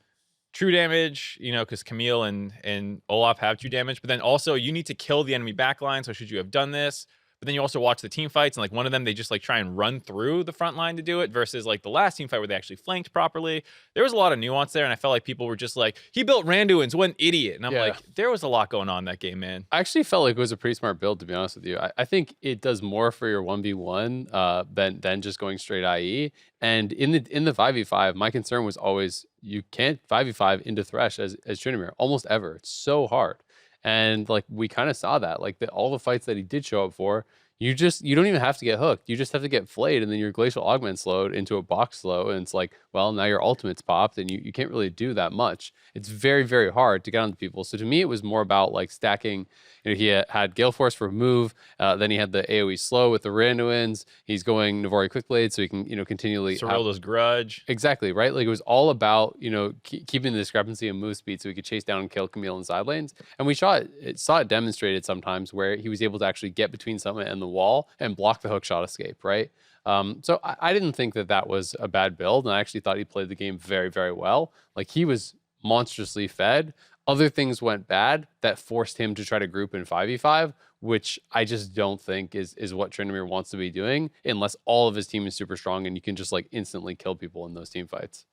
true damage, you know, because Camille and Olaf have true damage. But then also you need to kill the enemy backline. So should you have done this? But then you also watch the team fights, and like one of them, they just like try and run through the front line to do it versus like the last team fight where they actually flanked properly. There was a lot of nuance there, and I felt like people were just like, he built Randuins, what an idiot. And I'm like, there was a lot going on in that game, man. I actually felt like it was a pretty smart build, to be honest with you. I think it does more for your 1v1 than just going straight IE. And in the 5v5, my concern was always you can't 5v5 into Thresh as Tryndamere almost ever. It's so hard. And like we kind of saw that, like all the fights that he did show up for, you don't even have to get hooked. You just have to get flayed, and then your glacial augment slowed into a box slow, and it's like, well, now your ultimate's popped, and you can't really do that much. It's very, very hard to get onto people. So to me, it was more about like stacking. You know, he had Gale Force for move, then he had the AoE slow with the Randuins. He's going Navori Quickblade, so he can continually Sorrelda's Grudge. Exactly, right? Like it was all about keeping the discrepancy in move speed so he could chase down and kill Camille in side lanes. And we saw it demonstrated sometimes where he was able to actually get between Summit and the wall and block the hook shot escape, right? So I didn't think that was a bad build, and I actually thought he played the game very, very well. Like he was monstrously fed. Other things went bad that forced him to try to group in 5v5, which I just don't think is what Tryndamere wants to be doing unless all of his team is super strong and you can just like instantly kill people in those team fights.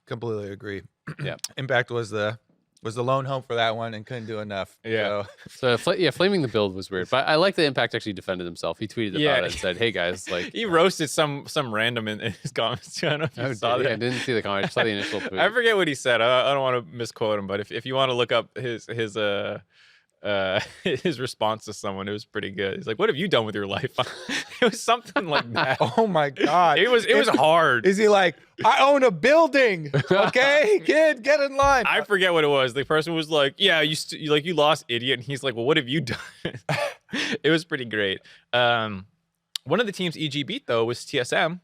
Completely agree. Yeah. Impact was the lone hope for that one and couldn't do enough. Yeah. So flaming the build was weird, but I like that Impact actually defended himself. He tweeted about it and said, "Hey guys, like he roasted some random in his comments too. I don't know if you saw that. I didn't see the comment. I just saw the initial tweet. I forget what he said. I don't want to misquote him, but if you want to look up his response to someone, it was pretty good. He's like, "What have you done with your life?" It was something like that. Oh my god. It was hard. Is he like, I own a building? Okay, kid, get in line. I forget what it was. The person was like, "Yeah, you lost, idiot." And he's like, "Well, what have you done?" It was pretty great. One of the teams EG beat though was TSM,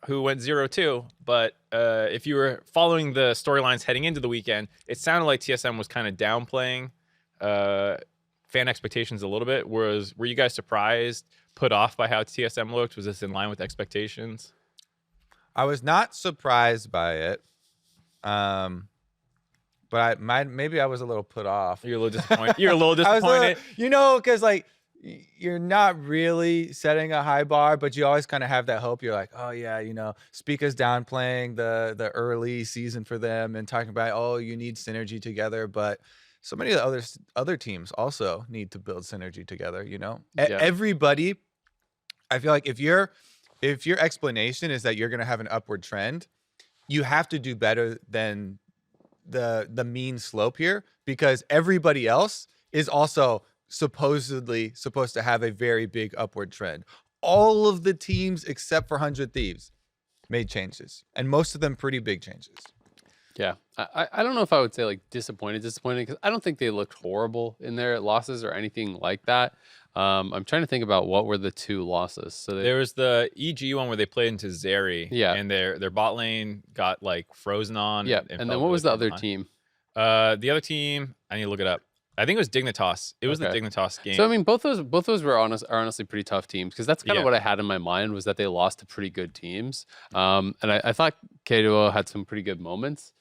who went 0-2. But if you were following the storylines heading into the weekend, it sounded like TSM was kind of downplaying fan expectations a little bit. Were you guys surprised, put off by how TSM looked? Was this in line with expectations? I was not surprised by it, but maybe I was a little put off. You're a little disappointed. You're a little I was disappointed. because like you're not really setting a high bar, but you always kind of have that hope. You're like, oh yeah, Spica's downplaying the early season for them and talking about, oh, you need synergy together, but so many of the other teams also need to build synergy together. Everybody. I feel like if your explanation is that you're going to have an upward trend, you have to do better than the mean slope here, because everybody else is also supposedly supposed to have a very big upward trend. All of the teams except for 100 Thieves made changes, and most of them pretty big changes. Yeah, I don't know if I would say like disappointed, because I don't think they looked horrible in their losses or anything like that. I'm trying to think about what were the two losses. So there was the EG one where they played into Zeri, yeah, and their bot lane got like frozen on. Yeah, and then what was the other team? The other team, I need to look it up. I think it was Dignitas. It was the Dignitas game. So I mean, both those were honestly pretty tough teams, because that's kind of what I had in my mind, was that they lost to pretty good teams. And I thought K2O had some pretty good moments.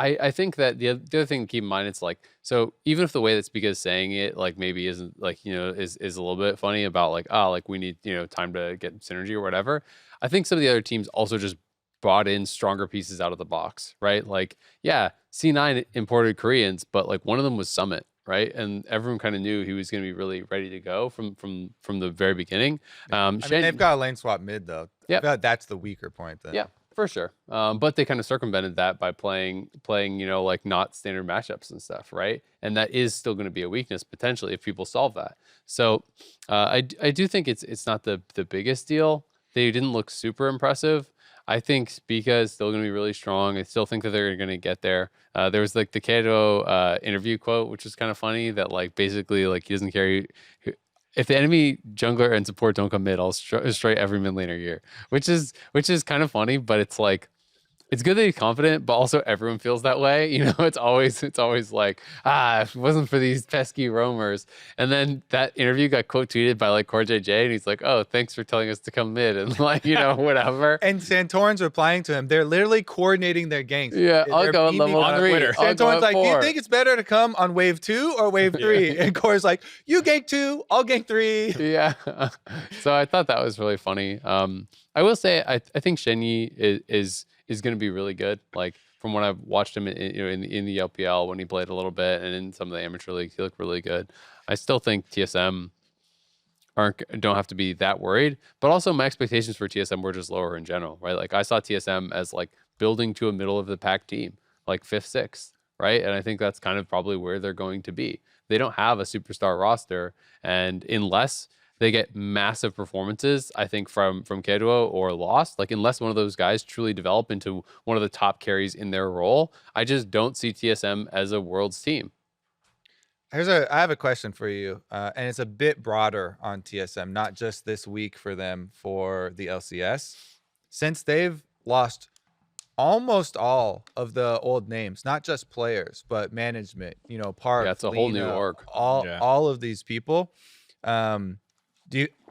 I think that the other thing to keep in mind, it's like, so even if the way that Spica's saying it, like maybe isn't like, is a little bit funny about like, oh, like we need, time to get synergy or whatever. I think some of the other teams also just brought in stronger pieces out of the box, right? Like, yeah, C9 imported Koreans, but like one of them was Summit, right? And everyone kind of knew he was going to be really ready to go from the very beginning. I mean, they've got a lane swap mid though. Yeah, that's the weaker point then. Yeah. For sure. But they kind of circumvented that by playing, like not standard matchups and stuff, right? And that is still going to be a weakness potentially if people solve that. So I do think it's not the biggest deal. They didn't look super impressive. I think Spica is still going to be really strong. I still think that they're going to get there. There was like the Kato interview quote, which is kind of funny, that like basically like he doesn't care. If the enemy jungler and support don't come mid, I'll straight every mid laner here, which is kind of funny, but it's like, it's good that he's confident, but also everyone feels that way. You know, it's always like, if it wasn't for these pesky roamers. And then that interview got quote tweeted by like Core JJ, and he's like, oh, thanks for telling us to come mid, and like, you know, whatever. And Santorin's replying to him. They're literally coordinating their ganks. Yeah, I'll They're go on beaming level 3. Twitter. Santorin's like, do you think it's better to come on wave 2 or wave 3? And Core's like, you gank 2, I'll gank 3. Yeah. So I thought that was really funny. I will say, I think Shenyi is going to be really good. Like from when I've watched him in the LPL when he played a little bit, and in some of the amateur leagues, he looked really good. I still think TSM don't have to be that worried, but also my expectations for TSM were just lower in general, right? Like I saw TSM as like building to a middle of the pack team, like 5th, 6th, right? And I think that's kind of probably where they're going to be. They don't have a superstar roster, and unless they get massive performances, I think, from Kato or Lost. Like, unless one of those guys truly develop into one of the top carries in their role, I just don't see TSM as a Worlds team. I have a question for you, and it's a bit broader on TSM, not just this week for them for the LCS. Since they've lost almost all of the old names, not just players, but management, you know, Park, Yeah, it's a whole new Lena, org. all of these people.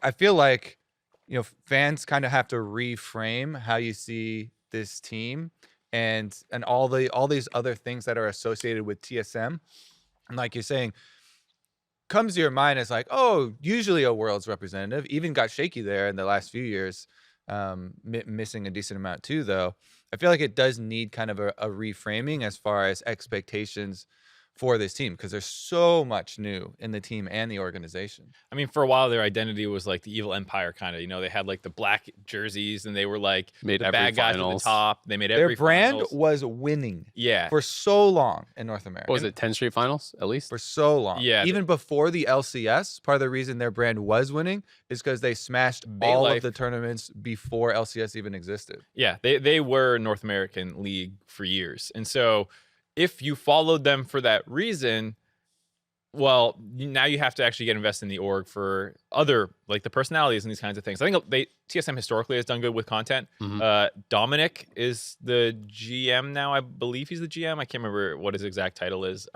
I feel like, you know, fans kind of have to reframe how you see this team and all these other things that are associated with TSM. And like you're saying, comes to your mind as like, oh, usually a Worlds representative. Even got shaky there in the last few years, missing a decent amount too, though. I feel like it does need kind of a reframing as far as expectations for this team, because there's so much new in the team and the organization. I mean, for a while, their identity was like the evil empire kind of. You know, they had like the black jerseys, and they were like Made the every bad guys at the finals. top. They made Their every brand finals. was winning Yeah. for so long in North America. What was it, 10 straight finals at least? For so long. Yeah. Even before the LCS, part of the reason their brand was winning is because they smashed all Life. of the tournaments before LCS even existed. Yeah, they were North American League for years. And so if you followed them for that reason, well, now you have to actually get invested in the org for other, like the personalities and these kinds of things. I think TSM historically has done good with content. Dominic is the GM now. I believe he's the GM. I can't remember what his exact title is.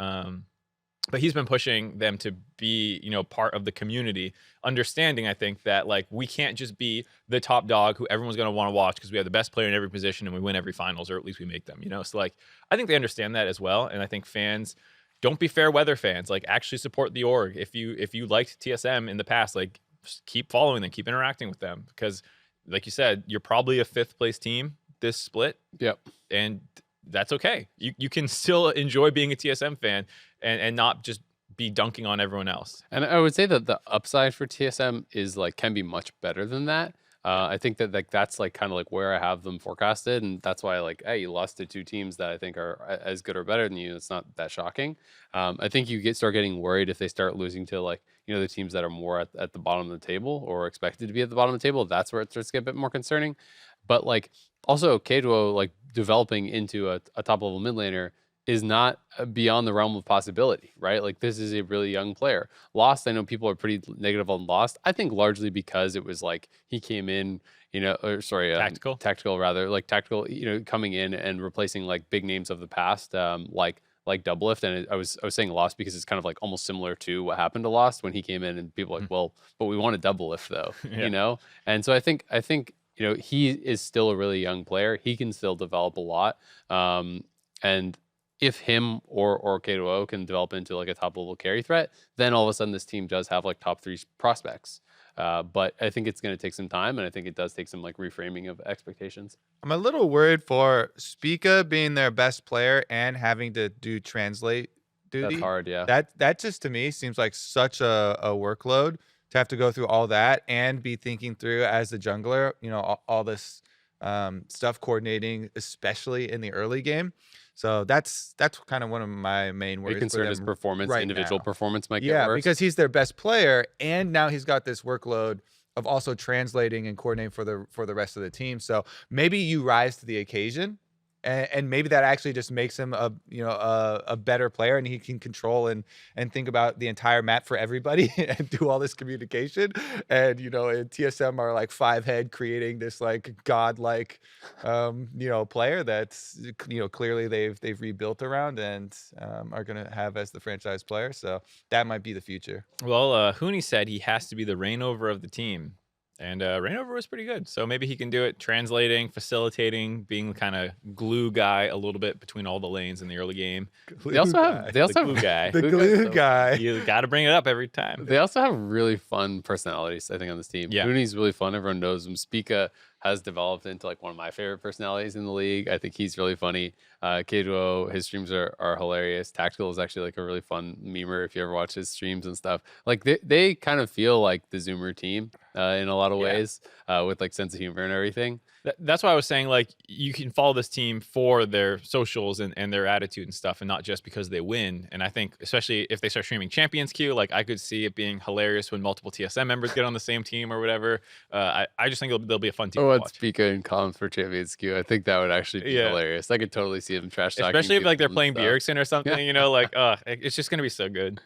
But he's been pushing them to be, you know, part of the community, understanding, I think, that like we can't just be the top dog who everyone's going to want to watch because we have the best player in every position and we win every finals, or at least we make them, you know? So like, I think they understand that as well. And I think fans, don't be fair weather fans, like actually support the org. If you liked TSM in the past, like just keep following them, keep interacting with them, because like you said, you're probably a 5th place team this split. Yep. And that's okay. You can still enjoy being a TSM fan and not just be dunking on everyone else. And I would say that the upside for TSM is like can be much better than that. I think that like that's like kind of like where I have them forecasted, and that's why like, hey, you lost to 2 teams that I think are as good or better than you. It's not that shocking. I think you start getting worried if they start losing to like, you know, the teams that are more at the bottom of the table or expected to be at the bottom of the table. That's where it starts to get a bit more concerning. But like also Kato like developing into a top level mid laner is not beyond the realm of possibility, right? Like this is a really young player. Lost, I know people are pretty negative on Lost. I think largely because it was like he came in, you know, or sorry, tactical rather, like tactical, you know, coming in and replacing like big names of the past, like Doublelift. And I was saying Lost because it's kind of like almost similar to what happened to Lost when he came in and people were like, well, but we want a Doublelift though, you know? And so I think, you know, he is still a really young player. He can still develop a lot. And if him or Kato can develop into like a top level carry threat, then all of a sudden this team does have like top 3 prospects. But I think it's going to take some time, and I think it does take some like reframing of expectations. I'm a little worried for Spica being their best player and having to do translate duty. That's hard, yeah. That just to me seems like such a workload to have to go through all that and be thinking through as the jungler, you know, all this stuff coordinating, especially in the early game. So that's kind of one of my main worries. Are you concerned his performance, right individual now. performance might get Yeah, worse? because he's their best player, and now he's got this workload of also translating and coordinating for the rest of the team. So maybe you rise to the occasion, and maybe that actually just makes him a better player, and he can control and think about the entire map for everybody and do all this communication. And and TSM are like 5-head creating this like godlike player that's clearly they've rebuilt around and are gonna have as the franchise player. So that might be the future. Well, Hooney said he has to be the Reignover of the team. And Reignover was pretty good. So maybe he can do it translating, facilitating, being the kind of glue guy a little bit between all the lanes in the early game. They also have The glue guy. The glue guy. You got to bring it up every time. They also have really fun personalities, I think, on this team. Yeah. Hooney's really fun. Everyone knows him. Spica has developed into like one of my favorite personalities in the league. I think he's really funny. K2O, his streams are hilarious. Tactical is actually like a really fun memer if you ever watch his streams and stuff. Like they kind of feel like the Zoomer team in a lot of ways with like sense of humor and everything. That's why I was saying, like, you can follow this team for their socials and their attitude and stuff, and not just because they win. And I think, especially if they start streaming Champions Queue, like, I could see it being hilarious when multiple TSM members get on the same team or whatever. I just think they'll be a fun team to watch. Spica in comms for Champions Queue. I think that would actually be hilarious. I could totally see them trash talking. Especially if, like, they're playing stuff. Bjergsen or something, it's just going to be so good.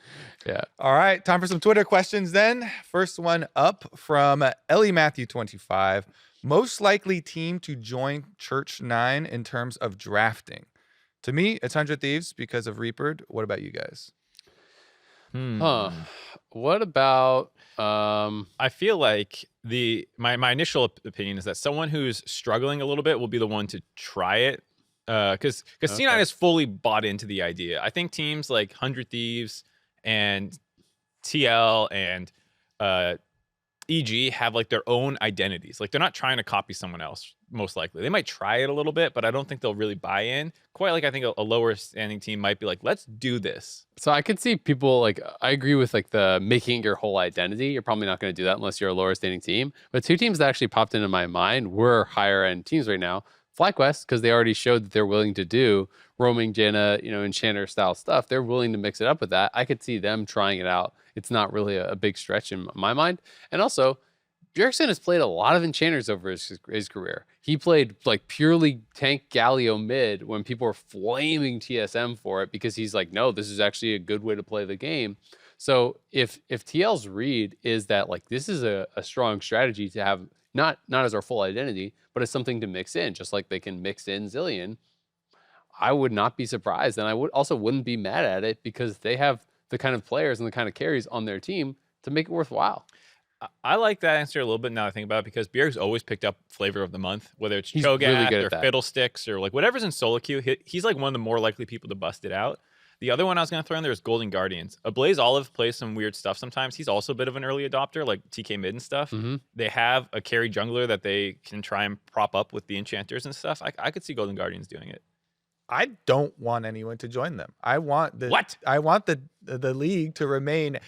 Yeah. All right, time for some Twitter questions then. First one up from Ellie Matthew 25. Most likely team to join Church 9 in terms of drafting. To me, it's 100 Thieves because of Reapered. What about you guys? What about I feel like my initial opinion is that someone who's struggling a little bit will be the one to try it. Because C9 is fully bought into the idea. I think teams like 100 Thieves and TL and EG have like their own identities. Like they're not trying to copy someone else, most likely. They might try it a little bit, but I don't think they'll really buy in. Quite like I think a lower standing team might be like, let's do this. So I could see people like, I agree with like the making your whole identity. You're probably not going to do that unless you're a lower standing team. But two teams that actually popped into my mind were higher end teams right now. FlyQuest, because they already showed that they're willing to do roaming Janna, enchanter style stuff. They're willing to mix it up with that. I could see them trying it out. It's not really a big stretch in my mind. And also, Bjergsen has played a lot of enchanters over his career. He played like purely tank Galio mid when people were flaming TSM for it because he's like, no, this is actually a good way to play the game. So if TL's read is that like this is a strong strategy to have not as our full identity, but as something to mix in, just like they can mix in Zilean, I would not be surprised. And I wouldn't be mad at it because they have the kind of players and the kind of carries on their team to make it worthwhile. I like that answer a little bit now that I think about it because Bjerg's always picked up flavor of the month, whether it's He's Cho'Gath really good or at that. Fiddlesticks or like whatever's in solo queue. He's like one of the more likely people to bust it out. The other one I was going to throw in there is Golden Guardians. Ablaze Olive plays some weird stuff sometimes. He's also a bit of an early adopter, like TK mid and stuff. Mm-hmm. They have a carry jungler that they can try and prop up with the enchanters and stuff. I could see Golden Guardians doing it. I don't want anyone to join them. I want the league to remain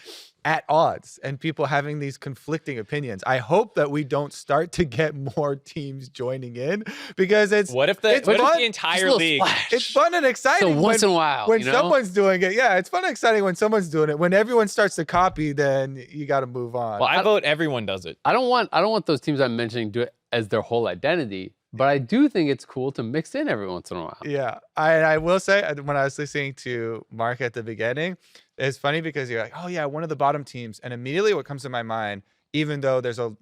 at odds and people having these conflicting opinions. I hope that we don't start to get more teams joining in because it's What if the entire league? It's fun and exciting. So once in a while, when someone's doing it, yeah, it's fun and exciting when someone's doing it. When everyone starts to copy, then you got to move on. Well, I vote everyone does it. I don't want those teams I'm mentioning do it as their whole identity. But I do think it's cool to mix in every once in a while. Yeah, I will say when I was listening to Mark at the beginning, it's funny because you're like, oh yeah, one of the bottom teams, and immediately what comes to my mind, even though there's a,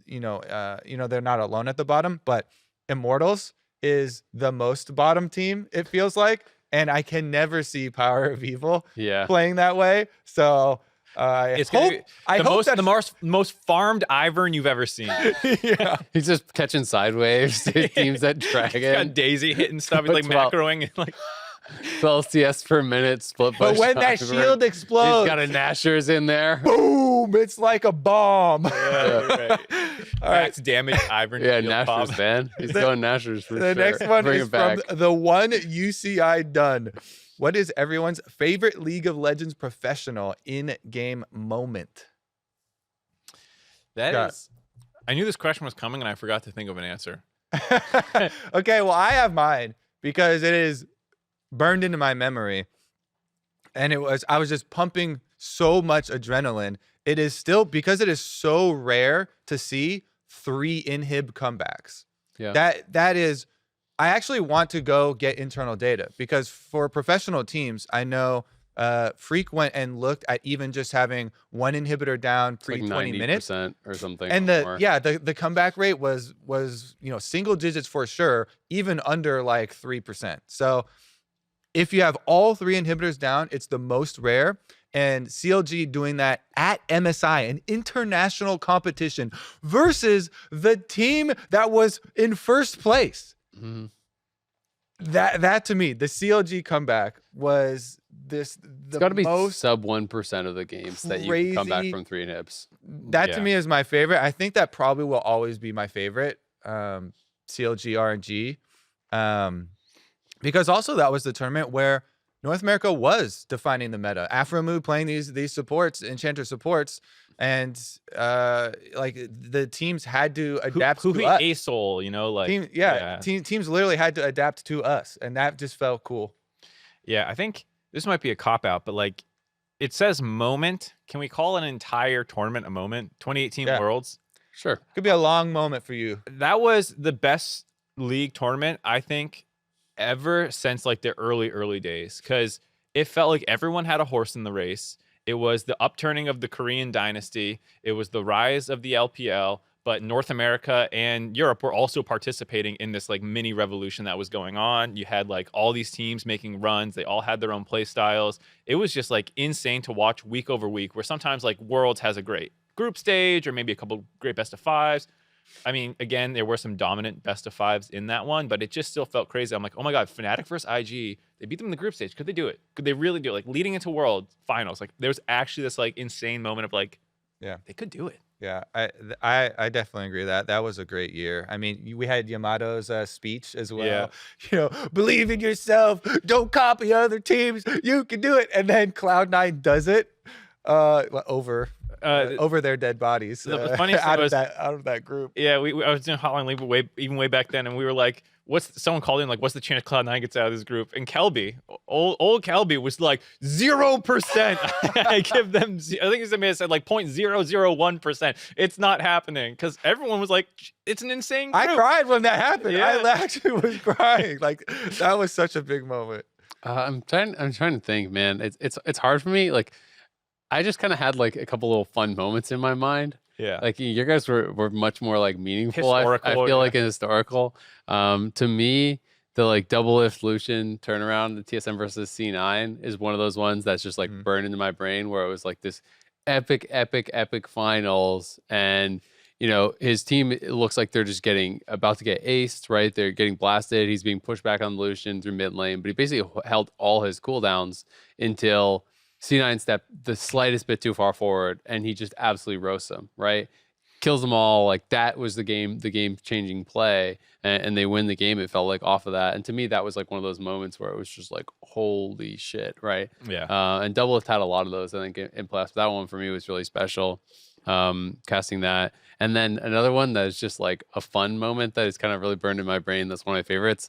they're not alone at the bottom, but Immortals is the most bottom team. It feels like, and I can never see Power of Evil playing that way. So. I hope the most farmed Ivern you've ever seen. Yeah, he's just catching sideways. Teams that Dragon. He's got Daisy hitting stuff. He's like macroing and like 12 CS per minute split push. But when that shield explodes, he's got a Nashers in there. Boom! It's like a bomb. Yeah, right. All right, damage Ivern. Yeah, Nashers, man. He's going Nashers for sure. The next one is from the one UCI done. What is everyone's favorite League of Legends professional in-game moment? That is. I knew this question was coming and I forgot to think of an answer. Okay, well, I have mine because it is burned into my memory. And I was just pumping so much adrenaline it is still, because it is so rare to see 3 inhib comebacks. Yeah. That is, I actually want to go get internal data, because for professional teams, I know Freak went and looked at even just having 1 inhibitor down pre 20 minutes or something. and the comeback rate was single digits for sure, even under like 3%. So if you have all 3 inhibitors down, it's the most rare. And CLG doing that at MSI, an international competition, versus the team that was in first place. Mm-hmm. That to me, the CLG comeback was it's got to be most sub 1% of the games that you can come back from 3 inhibs. That to me is my favorite. I think that probably will always be my favorite, CLG RNG, because also that was the tournament where North America was defining the meta. Afromood playing these supports, Enchanter supports, and like the teams had to adapt to us. Azael, Teams literally had to adapt to us, and that just felt cool. Yeah, I think this might be a cop-out, but like it says moment. Can we call an entire tournament a moment? 2018 Worlds? Sure. Could be a long moment for you. That was the best league tournament, I think, ever since like the early days, because it felt like everyone had a horse in the race. It was the upturning of the Korean dynasty. It was the rise of the LPL, but North America and Europe were also participating in this like mini revolution that was going on. You had like all these teams making runs. They all had their own play styles. It was just like insane to watch week over week, where sometimes like Worlds has a great group stage or maybe a couple great best of 5s. I mean, again, there were some dominant best of 5s in that one, but it just still felt crazy. I'm like, oh my God, Fnatic versus IG, they beat them in the group stage. Could they do it? Could they really do it? Like leading into World Finals, like there's actually this like insane moment of like, they could do it. Yeah, I definitely agree that was a great year. I mean, we had Yamato's speech as well. Yeah. Believe in yourself. Don't copy other teams. You can do it. And then Cloud9 does it over their dead bodies. The funniest out was of that group. Yeah, I was doing Hotline League way back then, and we were like, someone called in like, what's the chance Cloud9 gets out of this group? And Kelby, old Kelby was like 0%. I give them, I think he may have said like 0.001%. It's not happening, because everyone was like, it's an insane group. I cried when that happened. Yeah. I actually was crying. Like that was such a big moment. I'm trying to think, man. It's hard for me. Like I just kind of had like a couple little fun moments in my mind. Yeah. Like you guys were much more like meaningful. I feel like in historical. To me, the like double lift Lucian turnaround, the TSM versus C9 is one of those ones that's just like burned into my brain, where it was like this epic finals, and his team, it looks like they're just about to get aced, right? They're getting blasted. He's being pushed back on Lucian through mid lane, but he basically held all his cooldowns until C9 stepped the slightest bit too far forward, and he just absolutely roasts them, right? Kills them all. Like that was the game-changing play, and they win the game, it felt like, off of that. And to me, that was like one of those moments where it was just like, holy shit, right? Yeah. And Double Lift had a lot of those, I think, in playoffs. But that one for me was really special, casting that. And then another one that is just like a fun moment that is kind of really burned in my brain, that's one of my favorites,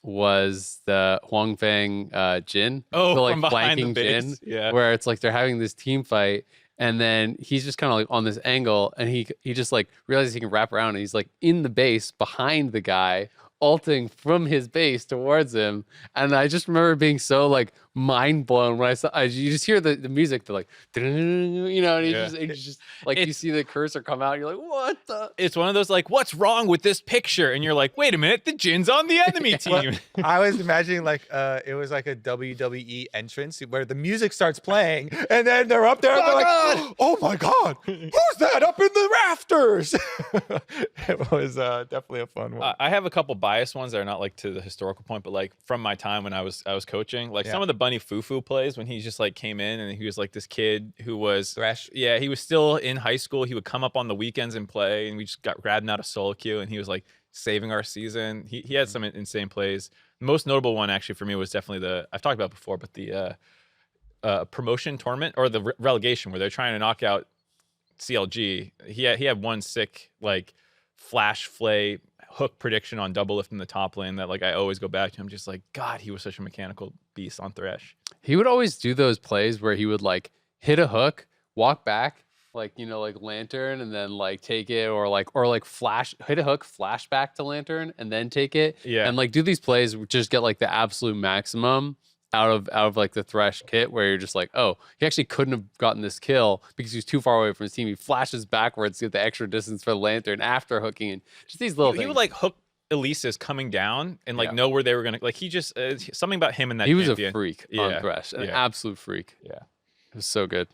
was the Huangfeng Jin. Oh, so like from behind flanking the Jin, base. Yeah. where it's like they're having this team fight, and then he's just kind of like on this angle, and he just like realizes he can wrap around, and he's like in the base behind the guy, ulting from his base towards him. And I just remember being so like mind blown when you just hear the music, the like, and he's just like, you see the cursor come out, and you're like, what the? It's one of those like, what's wrong with this picture? And you're like, wait a minute, the Jin's on the enemy team. I was imagining like it was like a WWE entrance where the music starts playing, and then they're up there, and they're like, oh my God, who's that up in the rafters? It was definitely a fun one. I have a couple biased ones that are not like to the historical point, but like from my time when I was coaching, like some of the Bunny Fufu plays when he just like came in and he was like this kid who was Thresh. Yeah, he was still in high school. He would come up on the weekends and play, and we just grabbed him out of solo queue, and he was like saving our season. He had some insane plays. The most notable one actually for me was definitely I've talked about it before, but the promotion tournament, or the relegation, where they're trying to knock out CLG. He had one sick like flash flay hook prediction on double lift in the top lane that like I always go back to. I'm just like, God, he was such a mechanical beast on Thresh. He would always do those plays where he would like hit a hook walk back, like, you know, like lantern, and then like take it, or like flash, hit a hook, flash back to lantern, and then take it. Yeah. And like do these plays, just get like the absolute maximum out of like the Thresh kit, where you're just like, oh, he actually couldn't have gotten this kill because he's too far away from his team. He flashes backwards to get the extra distance for the lantern after hooking, and just these little things. He would like hook Elise's coming down and like Yeah. know where they were gonna, like, he just something about him and that He was champion. a freak on Thresh, an absolute freak. Yeah. It was so good.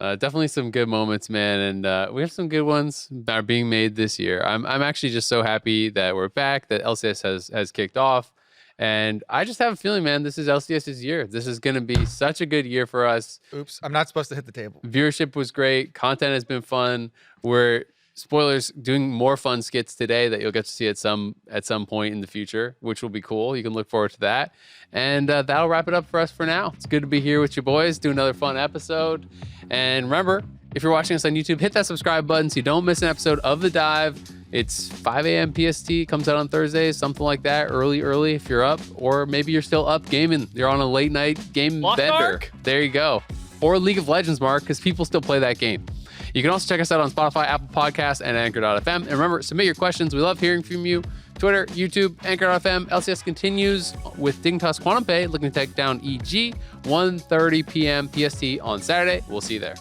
Definitely some good moments, man, and we have some good ones that are being made this year. I'm actually just so happy that we're back, that LCS has kicked off, and I just have a feeling, man, this is LCS's year. This is going to be such a good year for us. Oops, I'm not supposed to hit the table. Viewership was great. Content has been fun. We're, spoilers, doing more fun skits today that you'll get to see at some point in the future, which will be cool. You can look forward to that. And that'll wrap it up for us for now. It's good to be here with you boys, do another fun episode. And remember, if you're watching us on YouTube, hit that subscribe button so you don't miss an episode of The Dive. It's 5 a.m. PST, comes out on Thursdays, something like that, early if you're up. Or maybe you're still up gaming. You're on a late night game Lost bender. Ark. There you go. Or League of Legends, Mark, because people still play that game. You can also check us out on Spotify, Apple Podcasts, and Anchor.fm. And remember, submit your questions. We love hearing from you. Twitter, YouTube, Anchor.fm. LCS continues with Dignitas QNTMPAY looking to take down EG, 1:30 p.m. PST on Saturday. We'll see you there.